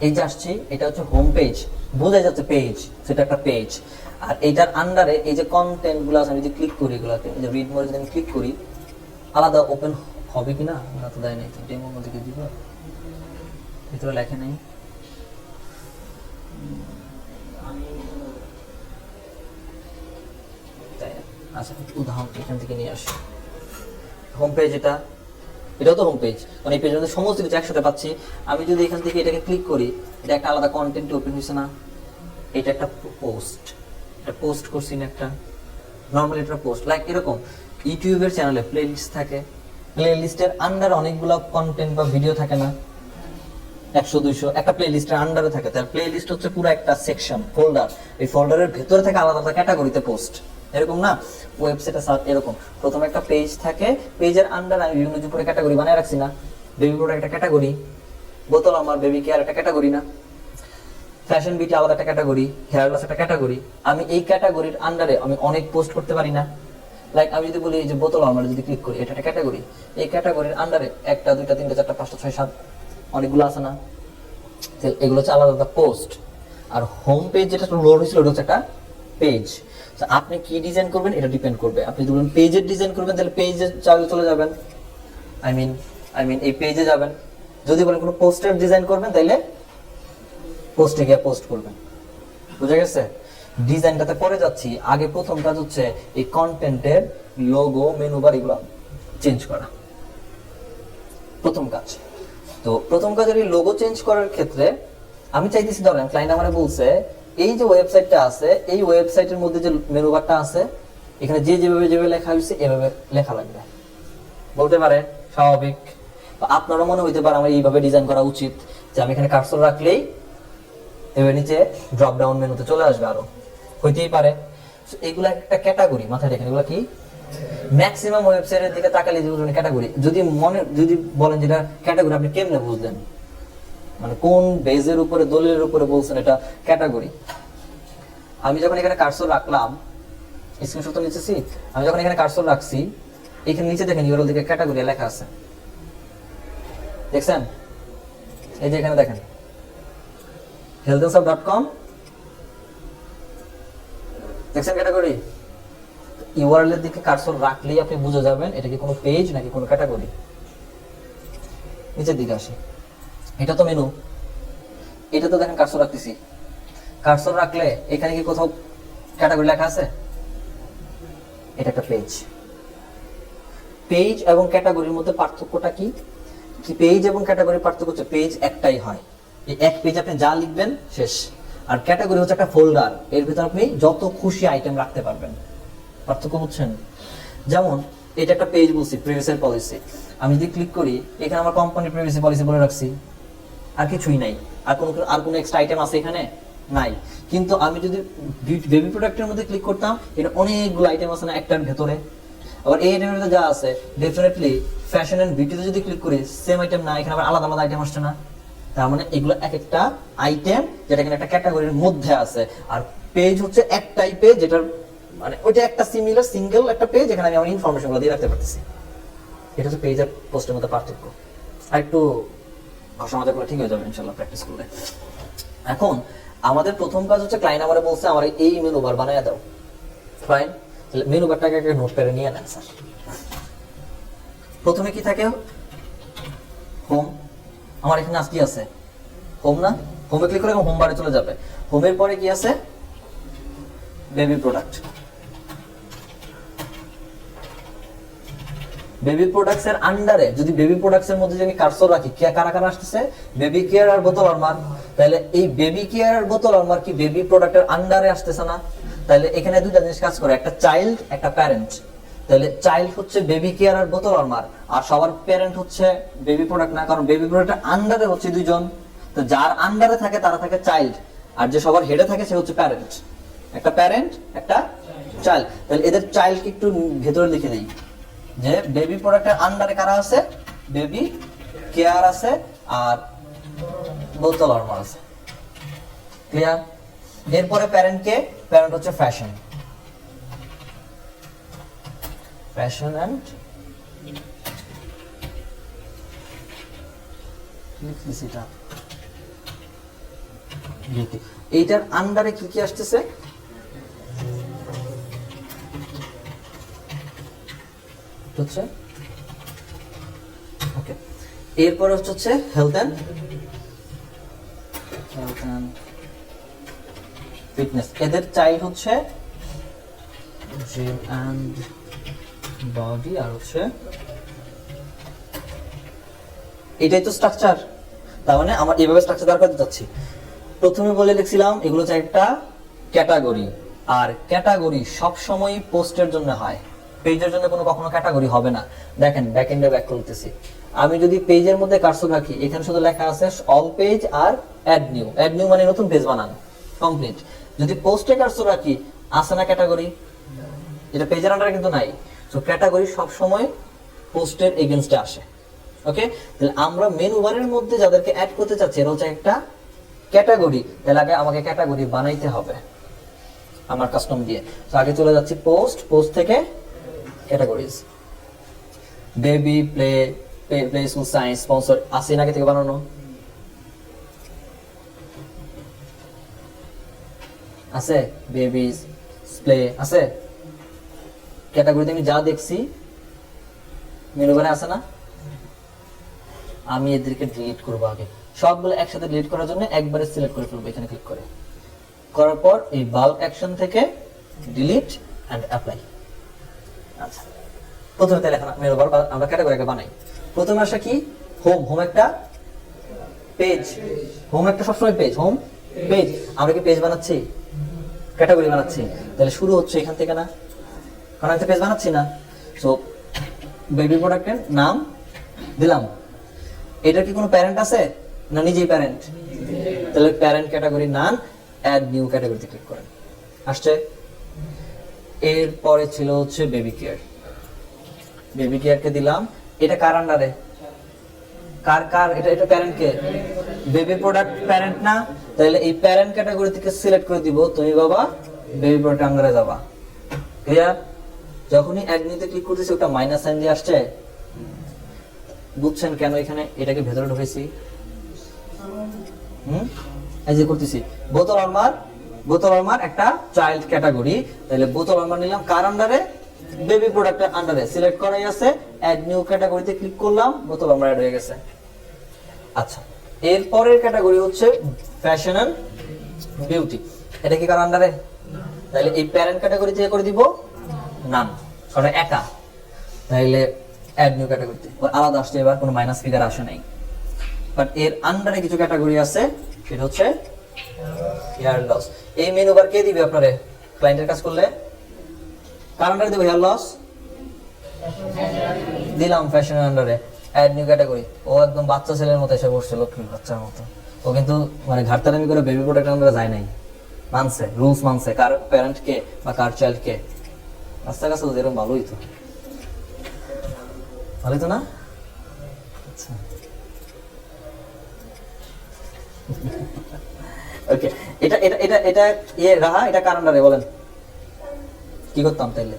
এই যে আসছি, এটা হচ্ছে হোম পেজ, বোঝা যাচ্ছে পেজ, সেটা একটা পেজ। আর এইটার আন্ডারে এই যে কন্টেন্ট গুলো আছে, আমি যদি ক্লিক করি এগুলাতে, এই যে রিড মোরে যদি আমি ক্লিক করি, আলাদা ওপেন হবে কিনা না তো দেয় নাই, তো ডেমো মধ্যে দিব, ভিতরে লেখা নেই। আচ্ছা, উদাহরণ এখান থেকে নিয়ে আসি। হোম পেজ এটাও তো হোম পেজ, মানে এই পেজের মধ্যে সমস্ত কিছু একসাথে পাচ্ছি। আমি যদি এখান থেকে এটাকে ক্লিক করি, এটা একটা আলাদা কন্টেন্ট ওপেন হয়েছে না? এটা একটা পোস্ট, এটা পোস্ট করছি না একটা, নর্মালি এটা পোস্ট। লাইক এরকম ইউটিউবের চ্যানেলে প্লে লিস্ট থাকে, প্লে লিস্টের আন্ডারে অনেকগুলো কন্টেন্ট বা ভিডিও থাকে না? 100-200 একটা প্লে লিস্টের আন্ডারে থাকে। তার প্লে লিস্ট হচ্ছে পুরো একটা সেকশন, ফোল্ডার। এই ফোল্ডারের ভেতরে থাকে আলাদা আলাদা ক্যাটাগরিতে পোস্ট, এরকম না? ওয়েবসাইটে এরকম প্রথমে একটা পেজ থাকে, পেজের আন্ডারে আমি বিভিন্ন উপরে ক্যাটাগরি বানিয়ে রাখছি না? বেবি প্রোডাক্ট একটা ক্যাটাগরি, বোতল আমার বেবি কেয়ার একটা ক্যাটাগরি না? ফ্যাশন বিউটি আলাদা একটা ক্যাটাগরি, হেয়ার লস একটা ক্যাটাগরি। আমি এই ক্যাটাগরির আন্ডারে আমি অনেক পোস্ট করতে পারি না? লাইক আমি যদি বলি যে বোতল আমার যদি ক্লিক করি, এটা একটা ক্যাটাগরি, এই ক্যাটাগরির আন্ডারে 1টা 2টা 3টা 4টা 5টা 6 7 অনেকগুলো আছে না? এগুলো হচ্ছে আলাদা আলাদা পোস্ট। আর হোম পেজ যেটা লোড হয়েছিল ওটা হচ্ছে একটা পেজ। আপনি কি ডিজাইন করবেন এটা ডিপেন্ড করবে। আপনি যদি বলেন পেজের ডিজাইন করবেন তাহলে পেজে চলে যাবেন, আই মিন এই পেজে যাবেন। যদি বলেন কোনো পোস্টের ডিজাইন করবেন তাহলে পোস্টে গিয়ে পোস্ট করবেন। বুঝা গেছে? ডিজাইনটাতে পরে যাচ্ছি, আগে প্রথম কাজ হচ্ছে এই কন্টেন্টের লোগো, মেনু বার এগুলো চেঞ্জ করা, প্রথম কাজ। তো প্রথম কাজের এই লোগো চেঞ্জ করার ক্ষেত্রে আমি চাইতেছি, ধরেন ক্লায়েন্ট আমারে বলছে এই যে ওয়েবসাইটটা আছে, এই ওয়েবসাইটের মধ্যে যে মেনু বারটা আছে এখানে যেভাবে লেখা হয়েছে এভাবে লেখা লাগবে, বলতে পারে, স্বাভাবিক। আপনারও মনে হইতে পারে আমার এইভাবে ডিজাইন করা উচিত, যে আমি এখানে কার্সর রাখলেই এবার নিচে ড্রপ ডাউন মেনুতে চলে আসবে, আরো হইতেই পারে। এগুলা একটা ক্যাটাগরি, মাথায় রেখেন এগুলা কি ম্যাক্সিমাম ওয়েবসাইটের দিকে তাকালে যেগুলো ক্যাটাগরি। যদি বলেন যেটা ক্যাটাগরি, আপনি কেমনে বুঝলেন? মানে কোন বেজের উপরে, দলিলের উপরে বলছেন এটা ক্যাটাগরি? আমি যখন এখানে কার্সর রাখলাম, স্ক্রিনশট নিতেছি, আমি যখন এখানে কার্সর রাখছি, এখানে নিচে দেখেন ইউআরএল দিকে ক্যাটাগরি লেখা আছে, দেখছেন? এই যে এখানে দেখেন healthandshop.com, দেখছেন ক্যাটাগরি? ইউআরএল এর দিকে কার্সর রাখলেই আপনি বুঝে যাবেন এটা কি কোনো পেজ নাকি কোনো ক্যাটাগরি। নিচের দিকে আসি, এটা তো মেনু, এটা তো দেখেন কার্সর রাখতেছি, কার্সর রাখলে এখানে কি কোথাও ক্যাটাগরি লেখা আছে? এটা একটা পেজ। পেজ এবং ক্যাটাগরির মধ্যে পার্থক্যটা কি? কি পেজ এবং ক্যাটাগরির পার্থক্য হচ্ছে পেজ একটাই হয়, এই এক পেজ আপনি যা লিখবেন শেষ, আর ক্যাটাগরি হচ্ছে একটা ফোল্ডার, এর ভিতর আপনি যত খুশি আইটেম রাখতে পারবেন। পার্থক্য বুঝছেন? যেমন এটা একটা পেজ বলছি প্রিভিয়াস পলিসি, আমি যদি ক্লিক করি এখানে আমার কোম্পানির প্রিভিয়াস পলিসি বলে রাখছি, আর কিছুই নাই, আর কোনো এক্সট্রা আইটেম আছে এখানে নাই। কিন্তু আমি যদি বেবি প্রোডাক্টের মধ্যে ক্লিক করতাম, এটা অনেকগুলো আইটেম আছে না একটার ভেতরে, আবার এই আইটেমের মধ্যে যা আছে ডেফিনেটলি ফ্যাশন এন্ড বিউটিতে যদি ক্লিক করি সেম আইটেম না, এখানে আবার আলাদা আলাদা আইটেম আসছে না। তার মানে এগুলো এক একটা আইটেম যেটা এখানে একটা ক্যাটাগরির মধ্যে আছে, আর পেজ হচ্ছে একটাই পেজ, যেটার মানে ওইটা একটা সিমিলার সিঙ্গেল একটা পেজ, এখানে আমি আমার ইনফরমেশনগুলো দিয়ে রাখতে পারতেছি। এটা হচ্ছে পেজ আর পোস্টের মধ্যে পার্থক্য। আর একটু ভাষা মজা করে ঠিক হয়ে যাবে ইনশাআল্লাহ প্র্যাকটিস করলে। এখন আমাদের প্রথম কাজ হচ্ছে ক্লায়েন্ট আমারে বলছে আমার এই মেনু বার বানায়া দাও। ফাইন, তাহলে মেনু বারটাকে একটা নোটপ্যাডে নিয়ে নেন স্যার। প্রথমে কি থাকে? হোম। আমার এখানে আজ কি আছে? হোম না? হোমে ক্লিক করে হোম বারে চলে যাবে। হোমের পরে কি আছে? Baby product. বেবি প্রোডাক্টস এর আন্ডারে যদি বেবি প্রোডাক্টস এর মধ্যে যদি আমি কার্সর রাখি, কারা কারা আসতেছে? বেবি কেয়ার আর বোতল আরমার। তাহলে এই বেবি কেয়ার আর বোতল আরমার কি বেবি প্রোডাক্টের আন্ডারে আসতেছে না? তাহলে এখানে দুইটা জিনিস কাজ করে, একটা চাইল্ড একটা প্যারেন্ট। তাহলে চাইল্ড হচ্ছে বেবি কেয়ার আর বোতল আরমার, আর সবার প্যারেন্ট হচ্ছে বেবি প্রোডাক্ট না, কারণ বেবি প্রোডাক্টের আন্ডারে হচ্ছে দুইজন। তো যার আন্ডারে থাকে তারা থাকে চাইল্ড, আর যে সবার হেডে থাকে সে হচ্ছে প্যারেন্ট। একটা প্যারেন্ট একটা চাইল্ড, তাহলে এদের চাইল্ডকে একটু ভেতরে লিখে দিই যে বেবি প্রোডাক্টের আন্ডারে কারা আছে? বেবি কেয়ার আছে আর বোতল আরমার আছে। ক্লিয়ার? এরপরে প্যারেন্ট কে? প্যারেন্ট হচ্ছে ফ্যাশন, ফ্যাশন এন্ড বিউটি। এইটার আন্ডারে কি কি আসতেছে? হচ্ছে ওকে। এরপরে হচ্ছে হেলথ এন্ড ফিটনেস। এদের চাইল্ড হচ্ছে জিম এন্ড বডি, আর হচ্ছে এটাই তো স্ট্রাকচার। তার মানে আমার এইভাবে স্ট্রাকচার দরকার যাচ্ছি। প্রথমে বলে লিখছিলাম এগুলো হচ্ছে একটা ক্যাটাগরি, আর ক্যাটাগরি সব সময় পোস্টের জন্য হয়, পেজের জন্য কোনো কখনো ক্যাটাগরি হবে না। দেখেন ব্যাকএন্ডে ব্যাক করতেছি, আমি যদি পেজের মধ্যে কার্সর রাখি, এখানে শুধু লেখা আছে অল পেজ আর অ্যাড নিউ। অ্যাড নিউ মানে নতুন পেজ বানান, কমপ্লিট। যদি পোস্টে কার্সর রাখি, আসে না ক্যাটাগরি, এটা পেজের আন্ডারে কিন্তু নাই। সো ক্যাটাগরি সব সময় পোস্টের এগেইনস্টে আসে। ওকে, তাহলে আমরা মেনু বারের মধ্যে যাদেরকে অ্যাড করতে চাচ্ছি এরা হচ্ছে একটা ক্যাটাগরি, তাহলে আগে আমাকে ক্যাটাগরি বানাইতে হবে আমার কাস্টম দিয়ে। তো আগে চলে যাচ্ছি পোস্ট, পোস্ট থেকে categories, baby, play school, science, sponsor আছে আগে থেকে বানানো আছে, বেবি প্লে আছে। ক্যাটাগরিতে আমি যা দেখছি মেনু বারে আছে না, আমি এদেরকে ডিলিট করবো। আগে সবগুলো একসাথে ডিলিট করার জন্য একবারে সিলেক্ট করে ফেলবো, এখানে ক্লিক করে করার পর এই বাল্ক অ্যাকশন থেকে ডিলিট এন্ড অ্যাপ্লাই। আচ্ছা, প্রথমে তাহলে এখন মেনু বার আমরা ক্যাটাগরিকে বানাই। প্রথমে আসে কি? হোম। হোম একটা পেজ, হোম একটা সবসময় পেজ, হোম পেজ। আমরা কি পেজ বানাচ্ছি? ক্যাটাগরি বানাচ্ছি। তাহলে শুরু হচ্ছে এখান থেকে না, কারণ আমি তো পেজ বানাচ্ছি না। সো বেবি প্রোডাক্টের নাম দিলাম। এটা কি কোনো প্যারেন্ট আছে না নিজেই প্যারেন্ট? তাহলে প্যারেন্ট ক্যাটাগরি নাম, অ্যাড নিউ ক্যাটাগরিতে ক্লিক করেন, আসছে। এরপরে ছিল হচ্ছে বেবি কেয়ার। বেবি কেয়ারকে দিলাম, এটা কার আন্ডারে? কার এটা প্যারেন্ট কে? বেবি প্রোডাক্ট প্যারেন্ট না, তাহলে এই প্যারেন্ট ক্যাটাগরি থেকে সিলেক্ট করে দিব, তুমি বাবা বেবি প্রোডাক্ট আন্ডারে যাবা। ক্লিয়ার? যখনই অ্যাড নিউতে ক্লিক করতেছি ওটা মাইনাস সাইন দিয়ে আসছে। বুঝছেন কেন এখানে এটাকে ভেতরে ঢুকেছি? এই যে করতেছি বোতল আরমার একটা চাইল্ড ক্যাটাগরি, তাহলে বোতল আরমার নিলাম কার আন্ডারে? বেবি প্রোডাক্টের আন্ডারে সিলেক্ট করাই আছে, অ্যাড নিউ ক্যাটাগরিতে ক্লিক করলাম, বোতল আমার অ্যাড হয়ে গেছে। আচ্ছা, এর পরের ক্যাটাগরি হচ্ছে ফ্যাশন এন্ড বিউটি। এটা কি কার আন্ডারে? তাহলে এই প্যারেন্ট ক্যাটাগরি থেকে করে দিব নাম, কারণ একা। তাহলে অ্যাড নিউ ক্যাটাগরিতে আলাদা আসছে, এবার কোনো মাইনাস ফিগার আসে নাই। বাট এর আন্ডারে কিছু ক্যাটাগরি আছে, সেটা হচ্ছে হেয়ার লস। এই মেনু বার কে দিবে আপনারে ক্লায়েন্টের কাজ করলে? কার আন্ডারে দেব হেয়ার লস? দিলাম ফ্যাশনের আন্ডারে, অ্যাড নিউ ক্যাটাগরি। ও একদম বাচ্চা ছেলের মতো এসে বসছে, লক্ষ্মী বাচ্চার মতো। ও কিন্তু মানে ঘাটতারামি করে বেবি প্রোডাক্ট আন্ডারে যায় নাই, মানছে, রুলস মানছে, কার প্যারেন্ট কে বা কার চাইল্ড কে। রাস্তার কাছে তো এরকম ভালোই তো, ভালোই তো না? আচ্ছা, ওকে। এটা এটা এটা এটা ইয়ে রাহা, এটা কার আন্ডারে বলেন? কি করতাম তাইলে?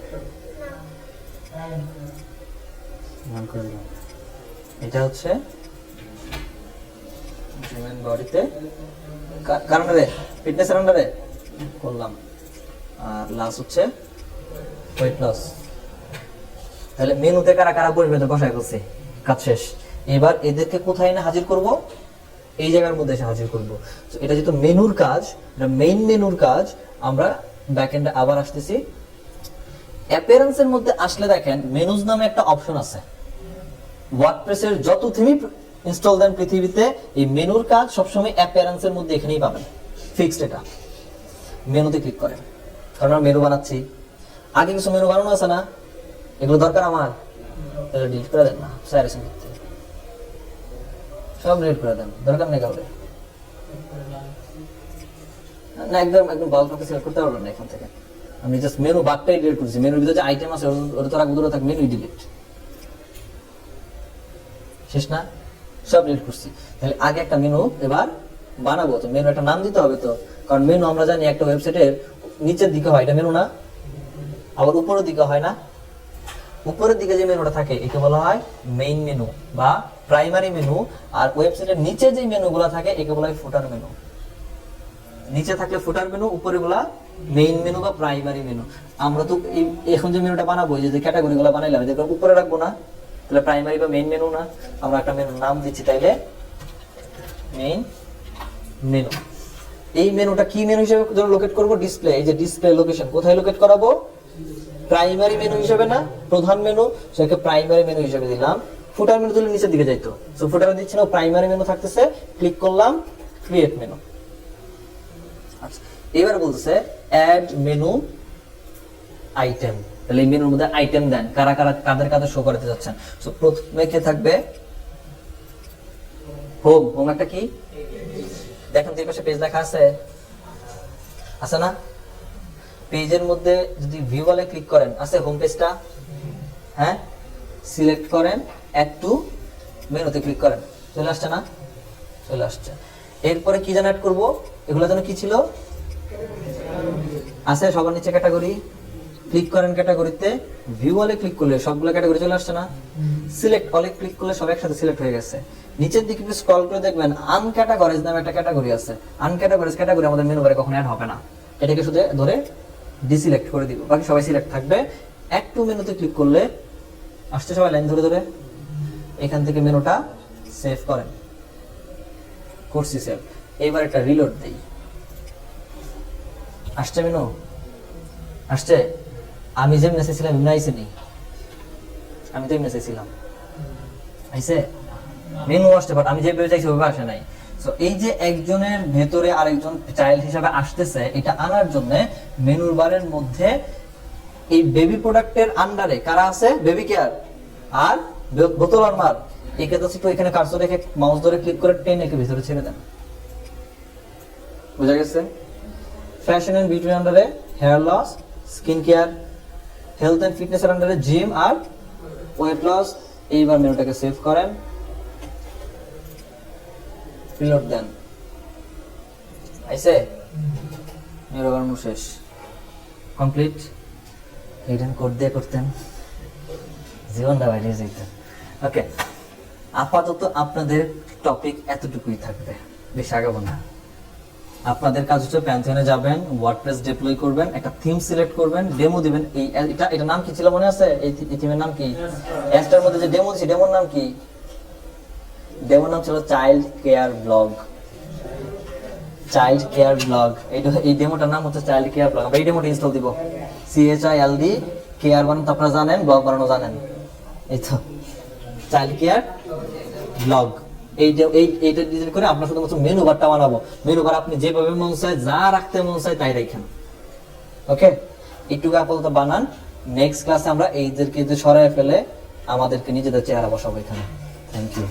এটা হচ্ছে হিউম্যান বডিতে কার আন্ডারে? ফিটনেসের আন্ডারে করলাম। আর লাস্ট হচ্ছে ওয়েট লস। তাহলে মেনুতে কারা কারা বসবে তো বসায় ফেলছি, কাজ শেষ। এবার এদেরকে কোথায় না হাজির করব? এই জায়গার মধ্যে এসে হাজির করব। তো এটা যেহেতু মেনুর কাজ, এটা মেইন মেনুর কাজ, আমরা ব্যাকএন্ডে আবার আসতেছি। অ্যাপিয়ারেন্সের মধ্যে আসলে দেখেন মেনুজ নামে একটা অপশন আছে। ওয়ার্ডপ্রেসের যত থিমই ইনস্টল দেন পৃথিবীতে, এই মেনুর কাজ সবসময় অ্যাপিয়ারেন্সের মধ্যে এখানেই পাবেন, ফিক্সড। এটা মেনুতে ক্লিক করেন, কারণ আমরা মেনু বানাচ্ছি। আগে কিছু মেনু বানানো আছে না, এগুলো দরকার আমার, তাহলে ডিলিট করে দেন না, সাইরেশন করতে সব ডিলিট করে দেন, দরকার নেই কাউকে। না, একদম একদম বাল্বটাকে সিলেক্ট করতে পারবেন না এখান থেকে। আমি জাস্ট মেনু বারটাই ডিলিট করছি, মেনুর ভিতরে যে আইটেম আছে ওটা তো রাখবো, দূরে থাক, মেনুই ডিলিট, শেষ না? সব ডিলিট করছি। তাহলে আগে একটা মেনু এবার বানাবো, তো মেনু একটা নাম দিতে হবে তো, কারণ মেনু আমরা জানি একটা ওয়েবসাইটের নিচের দিকে হয়, এটা মেনু না? আবার উপরের দিকে হয় না? উপরের দিকে যে মেনুটা থাকে একে বলা হয় মেইন মেনু বা প্রাইমারি মেনু। আর ওয়েবসাইটের নিচে যে মেনুগুলো থাকে একে বলা হয় ফুটার মেনু। নিচে থাকলে ফুটার মেনু, উপরে গুলা মেইন মেনু বা প্রাইমারি মেনু। আমরা তো এখন যে মেনুটা বানাবো, যে ক্যাটাগরি গুলো বানাইলাম, এদের উপরে রাখবো না, তাহলে প্রাইমারি বা মেইন মেনু না। আমরা একটা মেনুর নাম দিচ্ছি তাইলে মেইন মেনু। এই মেনুটা কি মেনু হিসেবে লোকেট করব? ডিসপ্লে। এই যে ডিসপ্লে লোকেশন কোথায় লোকেট করাবো? প্রাইমারি মেনু হিসেবে না, প্রধান মেনু, সেটাকে প্রাইমারি মেনু হিসেবে দিলাম। ফুটার মেনু দিলে নিচের দিকে যাইতো, সো ফুটারে দিচ্ছি না, প্রাইমারি মেনু থাকতেছে। ক্লিক করলাম, ক্রিয়েট মেনু। আচ্ছা, এবার বলতেছে অ্যাড মেনু আইটেম। তাহলে এই মেনুর মধ্যে আইটেম দেন, কারা কারা কাদের কাদের শো করতে যাচ্ছেন। সো প্রথমে কে থাকবে? হোম। হোম একটা কি দেখেন, দুই পাশে পেজ লেখা আছে, আছে না? পেজের মধ্যে যদি ভিউ ওয়ালে ক্লিক করেন, আছে হোম পেজটা? হ্যাঁ, সিলেক্ট করেন, অ্যাড টু মেনুতে ক্লিক করেন, চলে আসছে না? চলে আসছে। এরপরে কি যেন অ্যাড করবো, এগুলো যেন কি ছিল? আছে সবার নিচে ক্যাটাগরি, ক্লিক করেন ক্যাটাগরিতে, ভিউ ওয়ালে ক্লিক করলে সবগুলো ক্যাটাগরি চলে আসছে না? সিলেক্ট অলে ক্লিক করলে সব একসাথে সিলেক্ট হয়ে গেছে। নিচের দিকে একটু স্ক্রল করে দেখবেন আনক্যাটাগরাইজ নামে একটা ক্যাটাগরি আছে। আনক্যাটাগরাইজ ক্যাটাগরি আমাদের মেনু বারে কখনো অ্যাড হবে না, এটাকে শুধু ধরে ডিসিলেক্ট করে দিব, বাকি সবাই সিলেক্ট থাকবে। অ্যাড টু মেনুতে ক্লিক করলে আসছে সবাই লাইন ধরে ধরে, এখান থেকে মেনুটা সেভ করেন, করছি সেভ। এবার একটা রিলোড দেই, আসছে মেনু? আসছে? আমি যে মেসেজ ছিলাম এমনি আইসে নি? আমি তো এমনি ছিলাম, আইসে মেনু আসছে, বাট আমি যে ভেবে চাইছি ওইভাবে আসে নাই। সো এই যে একজনের ভেতরে আরেকজন চাইল্ড হিসাবে আসতেছে, এটা আনার জন্য মেনুর বারের মধ্যে এই বেবি প্রোডাক্টের আন্ডারে কারা আছে? বেবি কেয়ার আর বোতল আর মার। একে তো একটু এখানে কার্সর রেখে মাউস ধরে ক্লিক করে টেনে একে ভিতরে ছেড়ে দেন, বুঝা গেছে? ফ্যাশন এন্ড বিউটির আন্ডারে hair loss, skin care, health and ফিটনেসের আন্ডারে জিম আর ওয়েট লস। এইবার মেনুটাকে সেভ করেন, রিলোড দেন, আইছে মেনু বানানো শেষ, কমপ্লিট। হিডেন কোড দিয়ে করতেন, জীবনটা বাইরে যেতেন। ওকে, আপাতত আপনাদের টপিক এতটুকুই থাকবে, বেশি আগাবো না। আপনাদের কাজ হচ্ছে প্যান্থিয়নে যাবেন, ওয়ার্ডপ্রেস ডিপ্লয় করবেন, একটা থিম সিলেক্ট করবেন, ডেমো দিবেন। এটা নাম কি ছিল মনে আছে? এই থিমের নাম কি? এসটার মধ্যে যে ডেমো দিছি, ডেমোর নাম কি? ডেমোর নাম ছিল child care blog. Child care blog, এই ডেমোটার নাম হচ্ছে চাইল্ড কেয়ার ব্লগ। আমরা এই ডেমোটা ইনস্টল দিব। CHILD কেয়ার বানানো তো আপনারা জানেন, ব্লগ বানানো জানেন, এই তো চাইল্ড কেয়ার ব্লগ। এইটা ডিজাইন করে আপনার শুধুমাত্র মেনু বারটা বানাবো। মেনু বার আপনি যেভাবে মন চায়, যা রাখতে মন চায় তাই রাখেন। ওকে, একটু আপাতত বানান। নেক্সট ক্লাসে আমরা এইদেরকে যে সরায় ফেলে আমাদেরকে নিজেদের চেহারা বসাবো এখানে। Thank you.